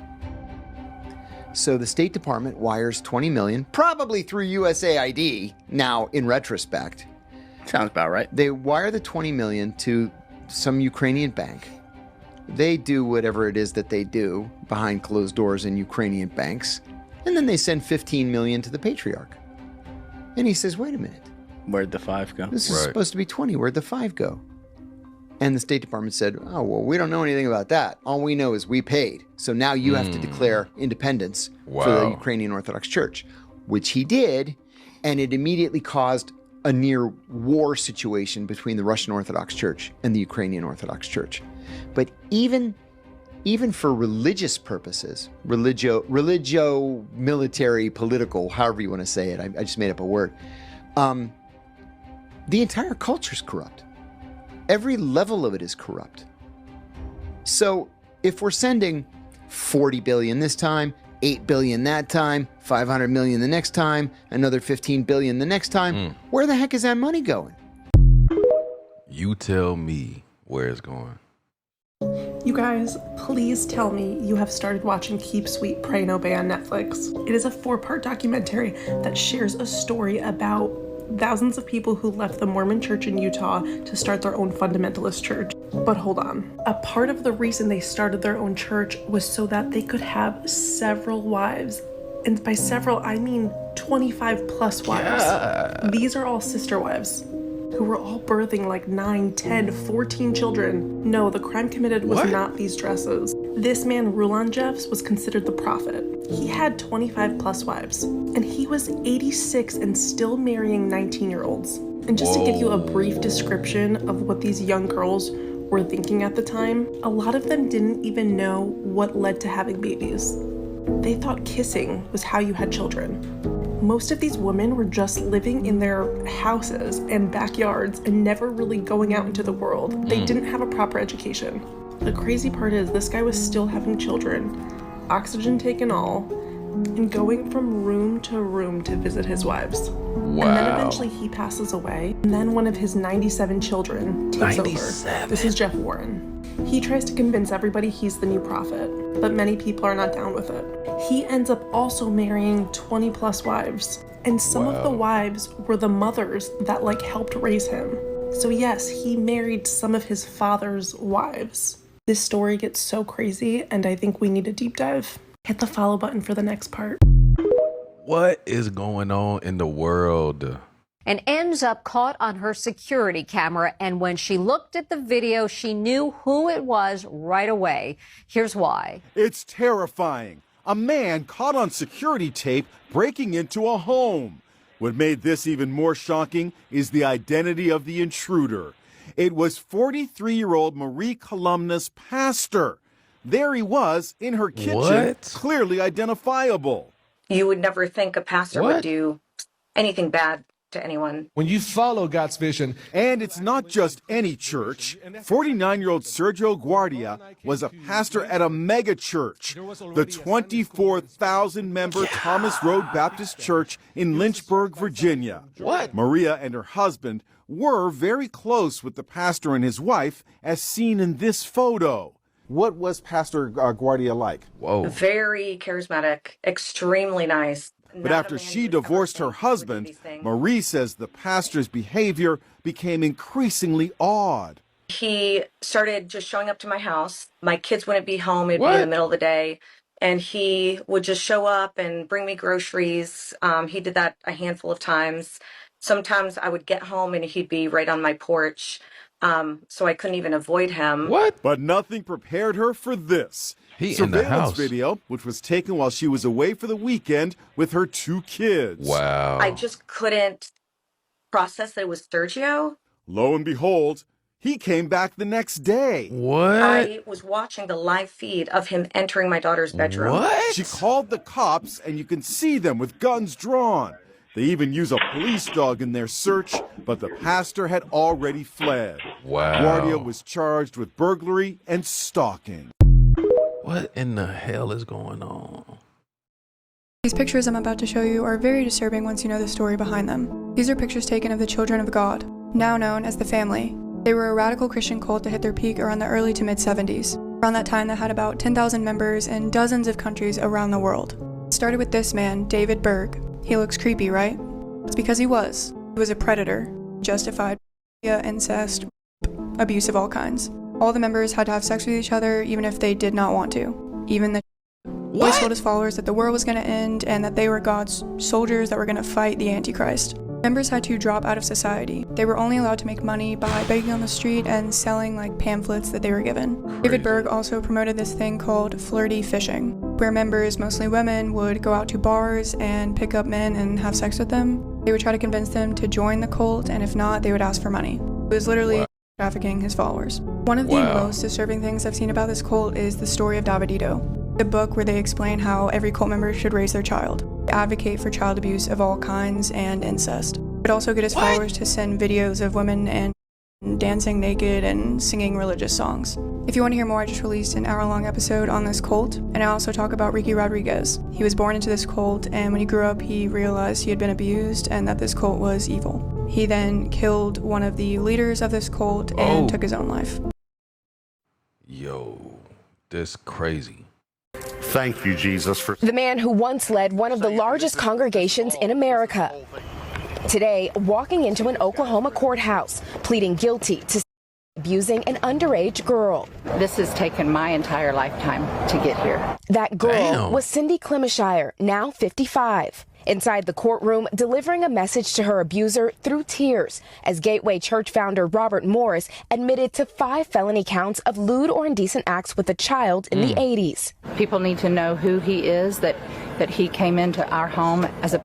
So the State Department wires $20 million, probably through USAID, now in retrospect. Sounds about right. They wire the $20 million to some Ukrainian bank. They do whatever it is that they do behind closed doors in Ukrainian banks. And then they send $15 million to the Patriarch. And he says, wait a minute. Where'd the 5 go? This is supposed to be 20. Where'd the 5 go? And the State Department said, oh, well, we don't know anything about that. All we know is we paid. So now you have to declare independence for the Ukrainian Orthodox Church, which he did. And it immediately caused a near war situation between the Russian Orthodox Church and the Ukrainian Orthodox Church. But even for religious purposes, religio, military, political, however you want to say it, I just made up a word, the entire culture is corrupt. Every level of it is corrupt. So if we're sending 40 billion this time, 8 billion that time, 500 million the next time, another 15 billion the next time, where the heck is that money going? You tell me where it's going. You guys, please tell me you have started watching Keep Sweet, Pray and Obey on Netflix. It is a 4-part documentary that shares a story about thousands of people who left the Mormon church in Utah to start their own fundamentalist church. But hold on. A part of the reason they started their own church was so that they could have several wives. And by several, I mean 25 plus wives. Yeah. These are all sister wives who were all birthing like 9, 10, 14 children. No, the crime committed was not these dresses. This man, Rulon Jeffs, was considered the prophet. He had 25 plus wives, and he was 86 and still marrying 19-year-olds. And just to give you a brief description of what these young girls were thinking at the time, a lot of them didn't even know what led to having babies. They thought kissing was how you had children. Most of these women were just living in their houses and backyards and never really going out into the world. They didn't have a proper education. The crazy part is this guy was still having children, oxygen taken all, and going from room to room to visit his wives. Wow. And then eventually he passes away, and then one of his 97 children takes over. This is Jeff Warren. He tries to convince everybody he's the new prophet, but many people are not down with it. He ends up also marrying 20 plus wives, and some of the wives were the mothers that helped raise him. So yes, he married some of his father's wives. This story gets so crazy, and I think we need a deep dive. Hit the follow button for the next part. What is going on in the world? And ends up caught on her security camera. And when she looked at the video, she knew who it was right away. Here's why. It's terrifying. A man caught on security tape breaking into a home. What made this even more shocking is the identity of the intruder. It was 43-year-old Marie Columna's pastor. There he was in her kitchen, clearly identifiable. You would never think a pastor would do anything bad to anyone. When you follow God's vision. And it's not just any church. 49-year-old Sergio Guardia was a pastor at a mega church, the 24,000-member Thomas Road Baptist Church in Lynchburg, Virginia. Maria and her husband were very close with the pastor and his wife, as seen in this photo. What was Pastor Guardia like? Very charismatic, extremely nice. But after she divorced her husband, Marie says the pastor's behavior became increasingly odd. He started just showing up to my house. My kids wouldn't be home. It'd be in the middle of the day. And he would just show up and bring me groceries. He did that a handful of times. Sometimes I would get home and he'd be right on my porch. So I couldn't even avoid him. But nothing prepared her for this. Surveillance video, which was taken while she was away for the weekend with her 2 kids. I just couldn't process that it was Sergio. Lo and behold, he came back the next day. I was watching the live feed of him entering my daughter's bedroom. She called the cops, and you can see them with guns drawn. They even use a police dog in their search, but the pastor had already fled. Guardia was charged with burglary and stalking. What in the hell is going on? These pictures I'm about to show you are very disturbing once you know the story behind them. These are pictures taken of the Children of God, now known as the Family. They were a radical Christian cult that hit their peak around the early to mid-70s. Around that time, they had about 10,000 members in dozens of countries around the world. It started with this man, David Berg. He looks creepy, right? It's because he was. He was a predator, justified incest, abuse of all kinds. All the members had to have sex with each other, even if they did not want to. Even the He told his followers that the world was going to end and that they were God's soldiers that were going to fight the Antichrist. Members had to drop out of society. They were only allowed to make money by begging on the street and selling pamphlets that they were given. David Berg also promoted this thing called flirty fishing. where members, mostly women, would go out to bars and pick up men and have sex with them. They would try to convince them to join the cult, and if not, they would ask for money. It was literally trafficking his followers. One of the most disturbing things I've seen about this cult is the story of Davidito, the book where they explain how every cult member should raise their child. They advocate for child abuse of all kinds and incest. It also get his followers to send videos of women and dancing naked and singing religious songs. If you want to hear more, I just released an hour-long episode on this cult, and I also talk about Ricky Rodriguez. He was born into this cult, and when he grew up, he realized he had been abused and that this cult was evil. He then killed one of the leaders of this cult and took his own life. Yo, that's crazy. Thank you, Jesus, for the man who once led one of the largest congregations in America. Today, walking into an Oklahoma courthouse, pleading guilty to abusing an underage girl. This has taken my entire lifetime to get here. That girl was Cindy Clemishire, now 55. Inside the courtroom, delivering a message to her abuser through tears, as Gateway Church founder Robert Morris admitted to 5 felony counts of lewd or indecent acts with a child in the 80s. People need to know who he is, that he came into our home as a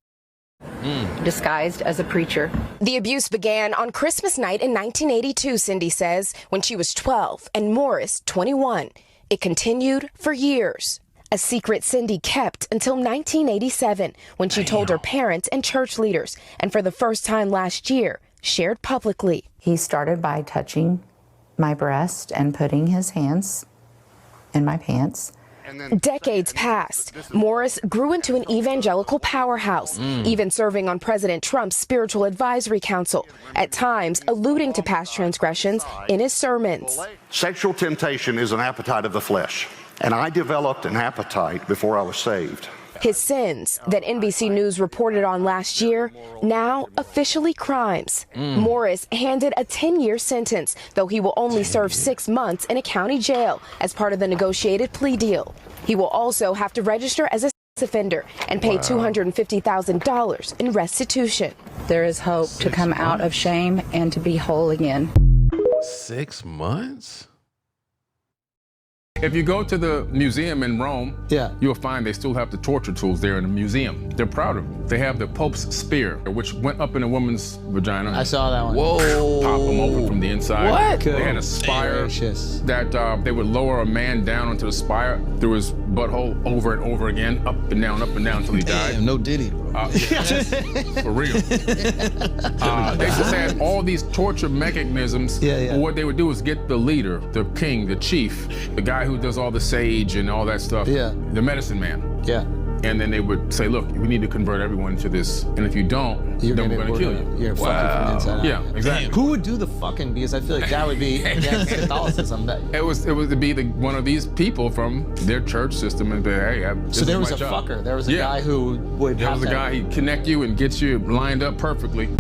disguised as a preacher. The abuse began on Christmas night in 1982, Cindy says, when she was 12 and Morris 21. It continued for years. A secret Cindy kept until 1987, when she told her parents and church leaders, and for the first time last year, shared publicly. He started by touching my breast and putting his hands in my pants. Decades passed. Morris grew into an evangelical powerhouse, even serving on President Trump's Spiritual Advisory Council, at times alluding to past transgressions in his sermons. Sexual temptation is an appetite of the flesh, and I developed an appetite before I was saved. His sins that NBC News reported on last year, now officially crimes. Morris handed a 10-year sentence, though he will only serve 6 months in a county jail as part of the negotiated plea deal. He will also have to register as a sex offender and pay $250,000 in restitution. There is hope to come out of shame and to be whole again. 6 months? If you go to the museum in Rome, you'll find they still have the torture tools there in the museum. They're proud of them. They have the Pope's spear, which went up in a woman's vagina. I saw that one. Whoa. Pop them open from the inside. What? They had a spire that they would lower a man down onto the spire through his butthole over and over again, up and down until he died. No Diddy, bro. For real. They just had all these torture mechanisms. But what they would do is get the leader, the king, the chief, the guy who does all the sage and all that stuff, the medicine man. And then they would say, look, we need to convert everyone to this. And if you don't, then we're going to kill you. You're fucking from the inside out. Yeah, exactly. Who would do the fucking, because I feel like that would be against Catholicism. It would be one of these people from their church system and be, hey, so there was a fucker. There was a guy who would There was a guy, he'd connect you and get you lined up perfectly.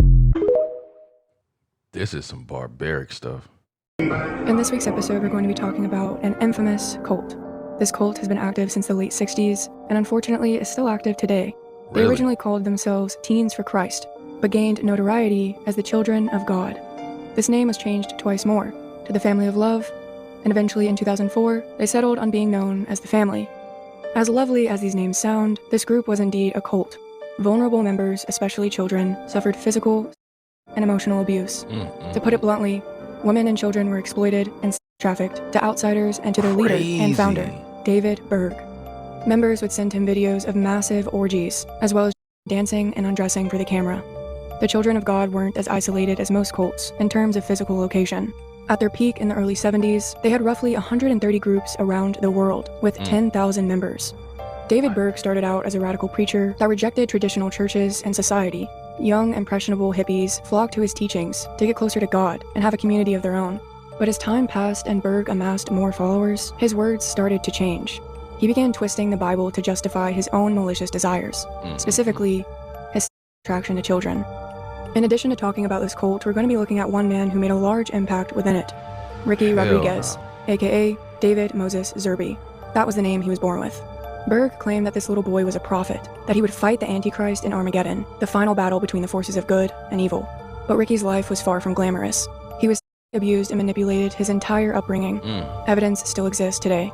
This is some barbaric stuff. In this week's episode, we're going to be talking about an infamous cult. This cult has been active since the late 60s, and unfortunately is still active today. They originally called themselves Teens for Christ, but gained notoriety as the Children of God. This name was changed twice more, to the Family of Love, and eventually in 2004, they settled on being known as the Family. As lovely as these names sound, this group was indeed a cult. Vulnerable members, especially children, suffered physical and emotional abuse. To put it bluntly, women and children were exploited and trafficked to outsiders and to their leader and founder, David Berg. Members would send him videos of massive orgies, as well as dancing and undressing for the camera. The Children of God weren't as isolated as most cults in terms of physical location. At their peak in the early 70s, they had roughly 130 groups around the world, with 10,000 members. David Berg started out as a radical preacher that rejected traditional churches and society. Young, impressionable hippies flocked to his teachings to get closer to God and have a community of their own. But as time passed and Berg amassed more followers, his words started to change. He began twisting the Bible to justify his own malicious desires, specifically his attraction to children. In addition to talking about this cult, we're going to be looking at one man who made a large impact within it, Ricky Rodriguez, aka David Moses Zerby. That was the name he was born with. Berg claimed that this little boy was a prophet, that he would fight the Antichrist in Armageddon, the final battle between the forces of good and evil. But Ricky's life was far from glamorous. He was abused and manipulated his entire upbringing. Evidence still exists today.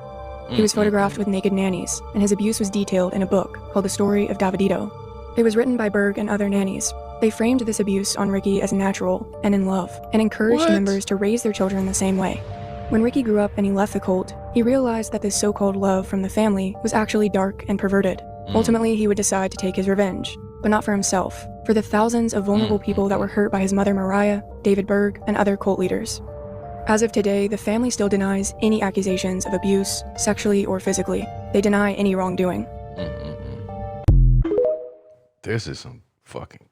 He was photographed with naked nannies, and his abuse was detailed in a book called The Story of Davidito. It was written by Berg and other nannies. They framed this abuse on Ricky as natural and in love, and encouraged members to raise their children the same way. When Ricky grew up and he left the cult, he realized that this so-called love from the family was actually dark and perverted. Ultimately, he would decide to take his revenge, but not for himself, for the thousands of vulnerable people that were hurt by his mother Mariah, David Berg, and other cult leaders. As of today, the family still denies any accusations of abuse, sexually or physically. They deny any wrongdoing. This is some fucking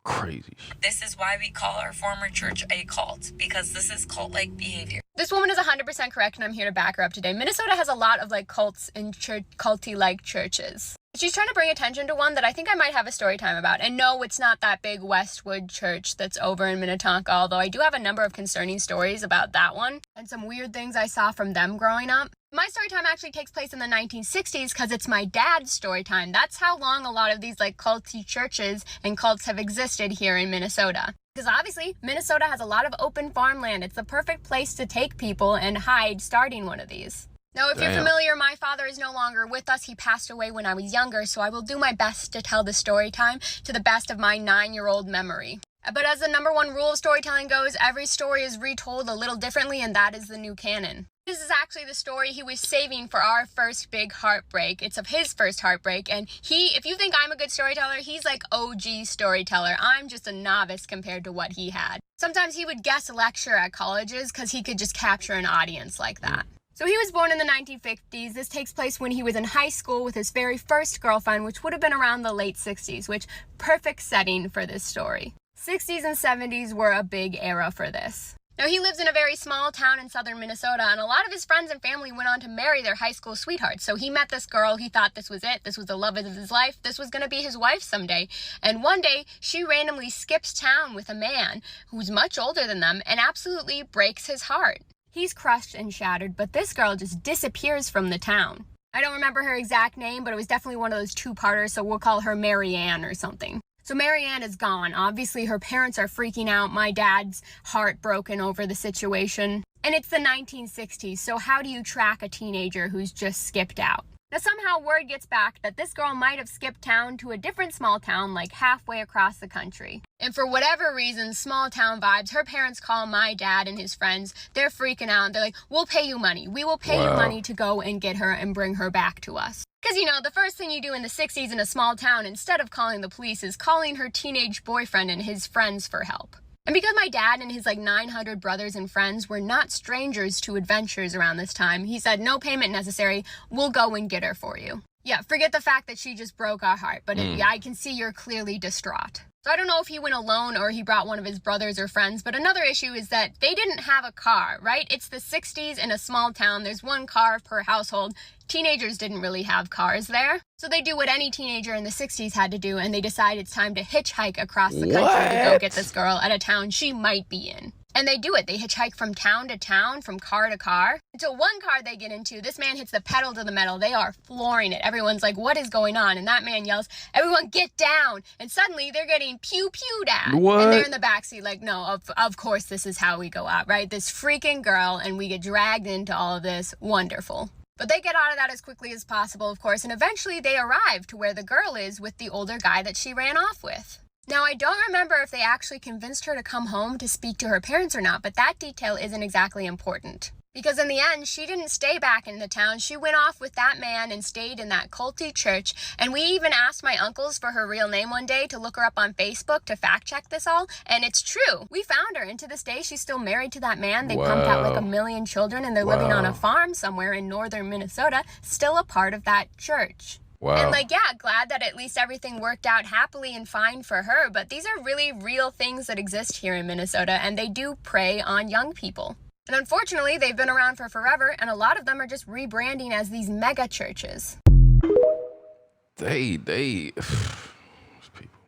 crazy shit. This is why we call our former church a cult, because this is cult-like behavior. This woman is 100% correct, and I'm here to back her up today. Minnesota has a lot of like cults and culty-like churches. She's trying to bring attention to one that I think I might have a story time about. And no, it's not that big Westwood church that's over in Minnetonka, although I do have a number of concerning stories about that one and some weird things I saw from them growing up. My story time actually takes place in the 1960s because it's my dad's story time. That's how long a lot of these like culty churches and cults have existed here in Minnesota. Because obviously, Minnesota has a lot of open farmland. It's the perfect place to take people and hide starting one of these. Now, if you're familiar, my father is no longer with us. He passed away when I was younger, so I will do my best to tell the story time to the best of my 9-year-old memory. But as the #1 rule of storytelling goes, every story is retold a little differently, and that is the new canon. This is actually the story he was saving for our first big heartbreak. It's of his first heartbreak, and if you think I'm a good storyteller, he's like OG storyteller. I'm just a novice compared to what he had. Sometimes he would guest lecture at colleges because he could just capture an audience like that. So he was born in the 1950s. This takes place when he was in high school with his very first girlfriend, which would have been around the late 60s, which perfect setting for this story. 60s and 70s were a big era for this. Now, he lives in a very small town in southern Minnesota, and a lot of his friends and family went on to marry their high school sweethearts. So he met this girl, he thought this was it, this was the love of his life, this was going to be his wife someday. And one day, she randomly skips town with a man who's much older than them and absolutely breaks his heart. He's crushed and shattered, but this girl just disappears from the town. I don't remember her exact name, but it was definitely one of those two-parters, so we'll call her Mary Ann or something. So Mary Ann is gone. Obviously, her parents are freaking out. My dad's heartbroken over the situation. And it's the 1960s, so how do you track a teenager who's just skipped out? Now, somehow word gets back that this girl might have skipped town to a different small town like halfway across the country. And for whatever reason, small town vibes, her parents call my dad and his friends. They're freaking out. They're like, we'll pay you money. We will pay you money to go and get her and bring her back to us. Because, you know, the first thing you do in the 60s in a small town, instead of calling the police, is calling her teenage boyfriend and his friends for help. And because my dad and his 900 brothers and friends were not strangers to adventures around this time, he said, no payment necessary, we'll go and get her for you. Yeah, forget the fact that she just broke our heart, but yeah, I can see you're clearly distraught. So I don't know if he went alone or he brought one of his brothers or friends, but another issue is that they didn't have a car, right? It's the 60s in a small town. There's one car per household. Teenagers didn't really have cars there. So they do what any teenager in the 60s had to do, and they decide it's time to hitchhike across the country to go get this girl at a town she might be in. And they do it. They hitchhike from town to town, from car to car, until one car they get into, this man hits the pedal to the metal. They are flooring it. Everyone's like, what is going on? And that man yells, everyone get down. And suddenly they're getting pew-pewed at. What? And they're in the backseat like, no, of course this is how we go out, right? This freaking girl, and we get dragged into all of this. Wonderful. But they get out of that as quickly as possible, of course, and eventually they arrive to where the girl is with the older guy that she ran off with. Now, I don't remember if they actually convinced her to come home to speak to her parents or not, but that detail isn't exactly important. Because in the end, she didn't stay back in the town. She went off with that man and stayed in that culty church. And we even asked my uncles for her real name one day to look her up on Facebook to fact check this all. And it's true. We found her. And to this day, she's still married to that man. They pumped out like 1 million children, and they're living on a farm somewhere in northern Minnesota, still a part of that church. Wow. And yeah, glad that at least everything worked out happily and fine for her. But these are really real things that exist here in Minnesota, and they do prey on young people. And unfortunately, they've been around for forever, and a lot of them are just rebranding as these mega churches.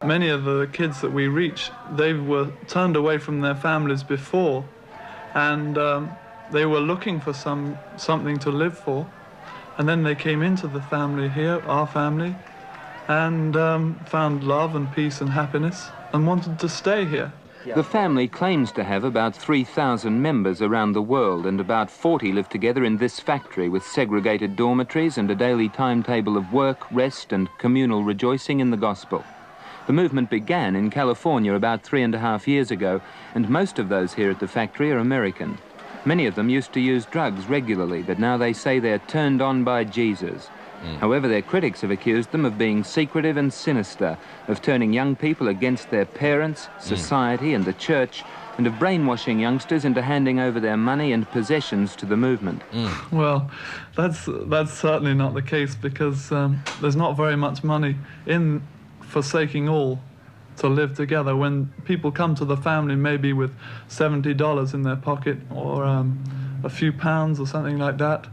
Many of the kids that we reach, they were turned away from their families before, and they were looking for something to live for. And then they came into the family here, our family, and found love and peace and happiness and wanted to stay here. The family claims to have about 3,000 members around the world, and about 40 live together in this factory with segregated dormitories and a daily timetable of work, rest and communal rejoicing in the gospel. The movement began in California about 3.5 years ago, and most of those here at the factory are American. Many of them used to use drugs regularly, but now they say they're turned on by Jesus. However, their critics have accused them of being secretive and sinister, of turning young people against their parents, society and the church, and of brainwashing youngsters into handing over their money and possessions to the movement. Well, that's certainly not the case, because there's not very much money in forsaking all to live together. When people come to the family maybe with $70 in their pocket, or a few pounds or something like that,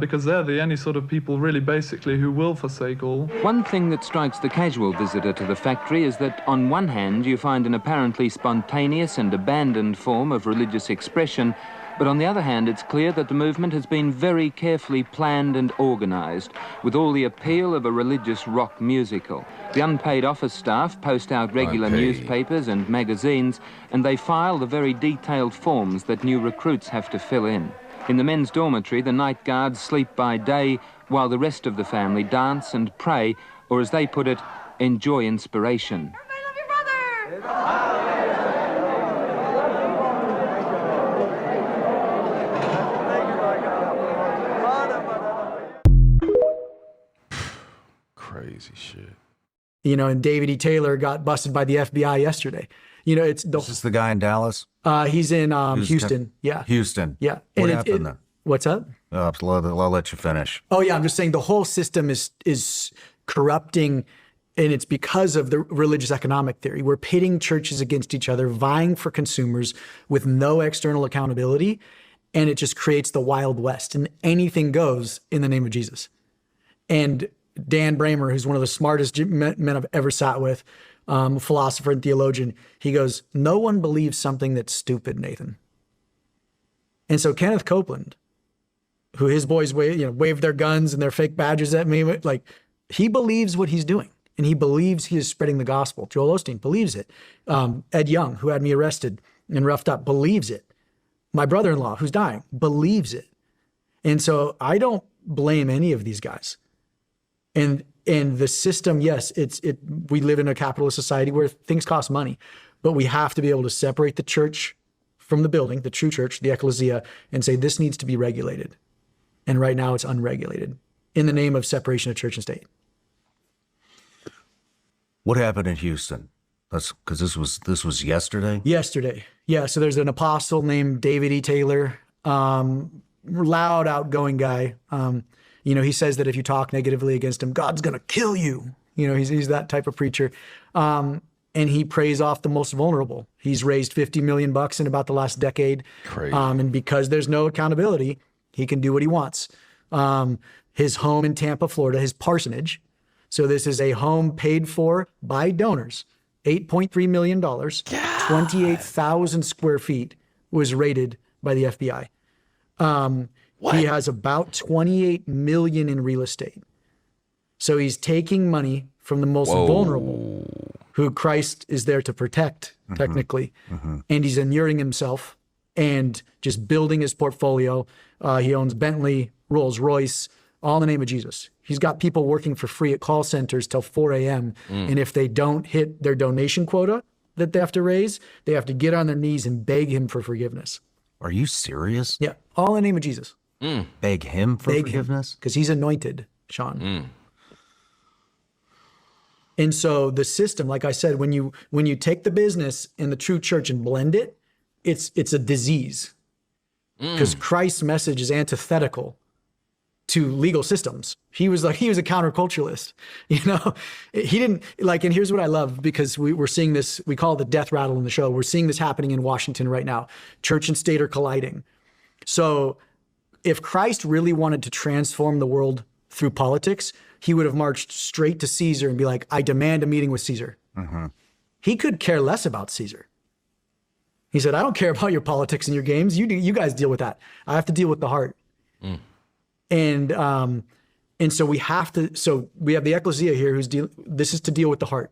because they're the only sort of people really basically who will forsake all. One thing that strikes the casual visitor to the factory is that on one hand you find an apparently spontaneous and abandoned form of religious expression, but on the other hand it's clear that the movement has been very carefully planned and organised, with all the appeal of a religious rock musical. The unpaid office staff post out regular newspapers and magazines, and they file the very detailed forms that new recruits have to fill in. In the men's dormitory, the night guards sleep by day while the rest of the family dance and pray, or as they put it, enjoy inspiration. Crazy shit. You know, and David E. Taylor got busted by the FBI yesterday. You know, it's the... Is this the guy in Dallas? He's in Houston. Yeah. Houston. Yeah. What happened then? What's up? I'll let you finish. Oh, yeah. I'm just saying the whole system is corrupting, and it's because of the religious economic theory. We're pitting churches against each other, vying for consumers with no external accountability, and it just creates the Wild West, and anything goes in the name of Jesus. And Dan Bramer, who's one of the smartest men I've ever sat with, philosopher and theologian, he goes, no one believes something that's stupid, Nathan. And so Kenneth Copeland, who his boys waved their guns and their fake badges at me, like, he believes what he's doing, and he believes he is spreading the gospel. Joel Osteen believes it. Ed Young, who had me arrested and roughed up, believes it. My brother-in-law, who's dying, believes it. And so I don't blame any of these guys. And the system, yes, we live in a capitalist society where things cost money, but we have to be able to separate the church from the building, the true church, the ecclesia, and say this needs to be regulated. And right now it's unregulated in the name of separation of church and state. What happened in Houston? That's because this was yesterday? Yesterday. Yeah. So there's an apostle named David E. Taylor, loud, outgoing guy. You know, he says that if you talk negatively against him, God's going to kill you. You know, he's that type of preacher. And he preys off the most vulnerable. He's raised $50 million in about the last decade. Crazy. And because there's no accountability, he can do what he wants. His home in Tampa, Florida, his parsonage. So this is a home paid for by donors. $8.3 million, 28,000 square feet was raided by the FBI. He has about 28 million in real estate. So he's taking money from the most vulnerable, who Christ is there to protect, technically. And he's inuring himself and just building his portfolio. He owns Bentley, Rolls Royce, all in the name of Jesus. He's got people working for free at call centers till 4 a.m. And if they don't hit their donation quota that they have to raise, they have to get on their knees and beg him for forgiveness. Are you serious? Yeah, all in the name of Jesus. Beg him for forgiveness? Because he's anointed, Sean. And so the system, like I said, when you take the business and the true church and blend it, it's a disease. Because Christ's message is antithetical to legal systems. He was a counterculturalist. You know, he didn't like, and here's what I love, because we're seeing this, we call it the death rattle in the show. We're seeing this happening in Washington right now. Church and state are colliding. So if Christ really wanted to transform the world through politics, he would have marched straight to Caesar and be like, I demand a meeting with Caesar. He could care less about Caesar. He said, I don't care about your politics and your games. You guys deal with that. I have to deal with the heart. And so we have the ecclesia here this is to deal with the heart.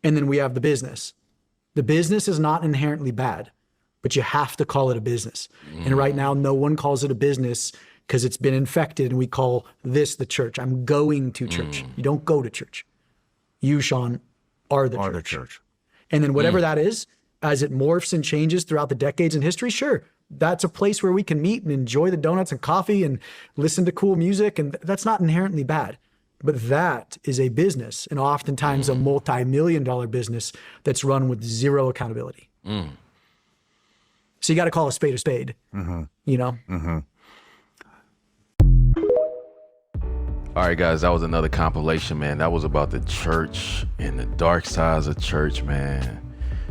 And then we have the business. The business is not inherently bad, but you have to call it a business. And right now, no one calls it a business because it's been infected, and we call this the church. I'm going to church. You don't go to church. You, Sean, are the church. And then whatever that is, as it morphs and changes throughout the decades in history, sure, that's a place where we can meet and enjoy the donuts and coffee and listen to cool music, and that's not inherently bad. But that is a business, and oftentimes a multi-million-dollar business that's run with zero accountability. So you got to call a spade, you know? All right, guys, that was another compilation, man. That was about the church and the dark sides of church, man.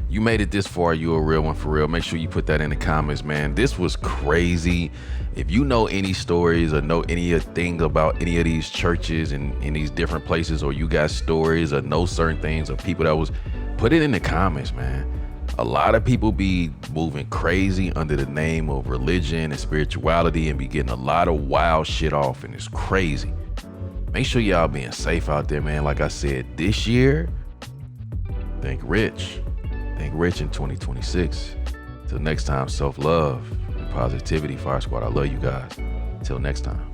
You made it this far, you a real one for real. Make sure you put that in the comments, man. This was crazy. If you know any stories or know anything about any of these churches and in these different places, or you got stories or know certain things or people that was, put it in the comments, man. A lot of people be moving crazy under the name of religion and spirituality and be getting a lot of wild shit off, and it's crazy. Make sure y'all being safe out there, man. Like I said, this year, think rich. Think rich in 2026. Till next time, self-love and positivity. Fire Squad, I love you guys. Till next time.